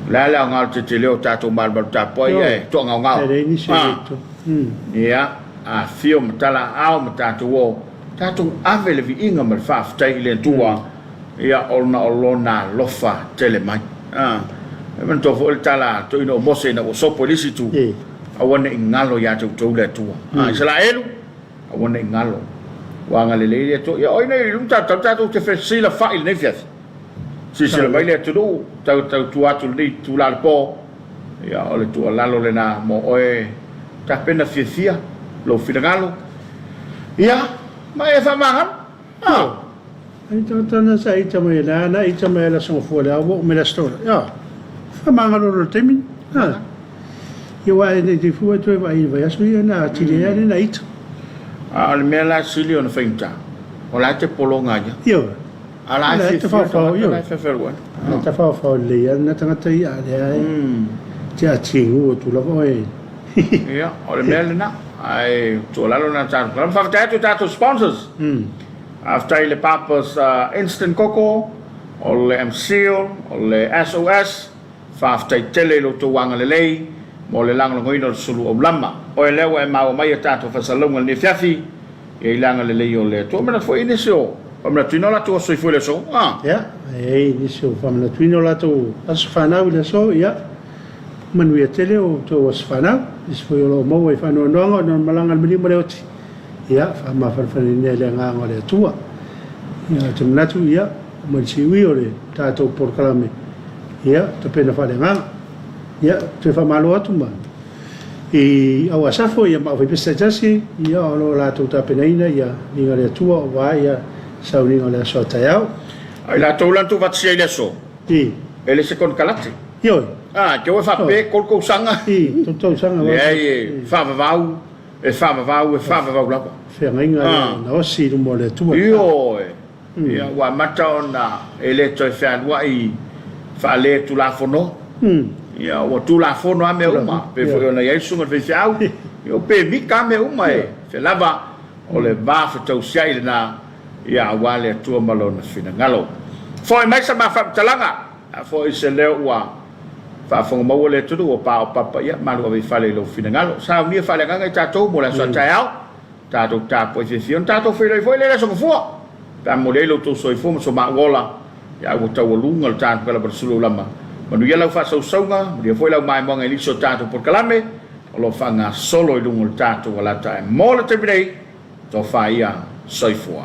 la ngal te leo tato mal ba Tapuaiga to ngau ia a fio mtala au mtato wo tato ave le vinga ma fa tai le tua ia olona lofa tele mai men to fo tala to ino mose na o so polisi tu awana ingalo ya tu le tua Israelu awana ingalo wanga le le to ya oina lumta tata te fesila fa il nefias si se vai le tu tu atu ni tu la po ya ole tu la lo le na mo oe ta pena fia lo finagalo ya ma e fa mahan ai tana sa ita mai na ita mai la so fo la wo me la storia ya fa mangalo lo temi io vai di fu tu vai aso io na ti le na ita al mela sili on feinta o la te polonga ya io ala te fa io fa ferwa te fa le na tanga te ya ti a tingu tu la voi ya o le mela na ai tu la lo na ta fa tu sponsors after le papas instant coco o le MCL o le SOS fa after tele lo to wanga le lei mo le lang lo ino Suluaulama o le wa ma mai tato fa salonga ni Afiafi e langa le lei o le to mena foi inisio o mena tino la to so foi le so ya inisio fa mena tino la to as fa na le so ya manu ya tele o to was fa na is foi lo mo e fa no malanga mini mo le oti ya fa ma fa ne le nga ngole tua ya te mena tu ya mo si wi o le tato por kalame ya te pena fa le nga ya te fa malo atu ma e au asafo ia ma pesa jasi ia lo la tu ta penaina ia ni ngale tua wa ia sau ni ngale so taiao ai la to lan tu va tsia ile so ele se kon kalate yo ke o fa pe kol ko sanga to sanga wa fa vau la fe nga no si du mo le tua yo ia wa mata ona ele to fa wa i fa le tu la fono ia o tu la fono a me uma pe foi ona ia sunga fe fiau io pe mi ka me uma fe lava o le va fa tau sai na ia wale tu malona fina ngalo foi mai sa ma fa talanga foi se le wa fa fonga mo le tu o pa papa ia ma lo vi fa le lo fina ngalo sa mi fa le nga ta to mo la so taiao ta to ta position ta to foi le so fu ta mo le lo tu so fu so ma gola ia o tau lunga ta pela per Suluaulama manu ia lau whasausaunga, dia foi lau mai monga i liso tātou por kalame, o lo whanga solo i lungo tātou wala tae. Mō le te birei, tō whaia soifua.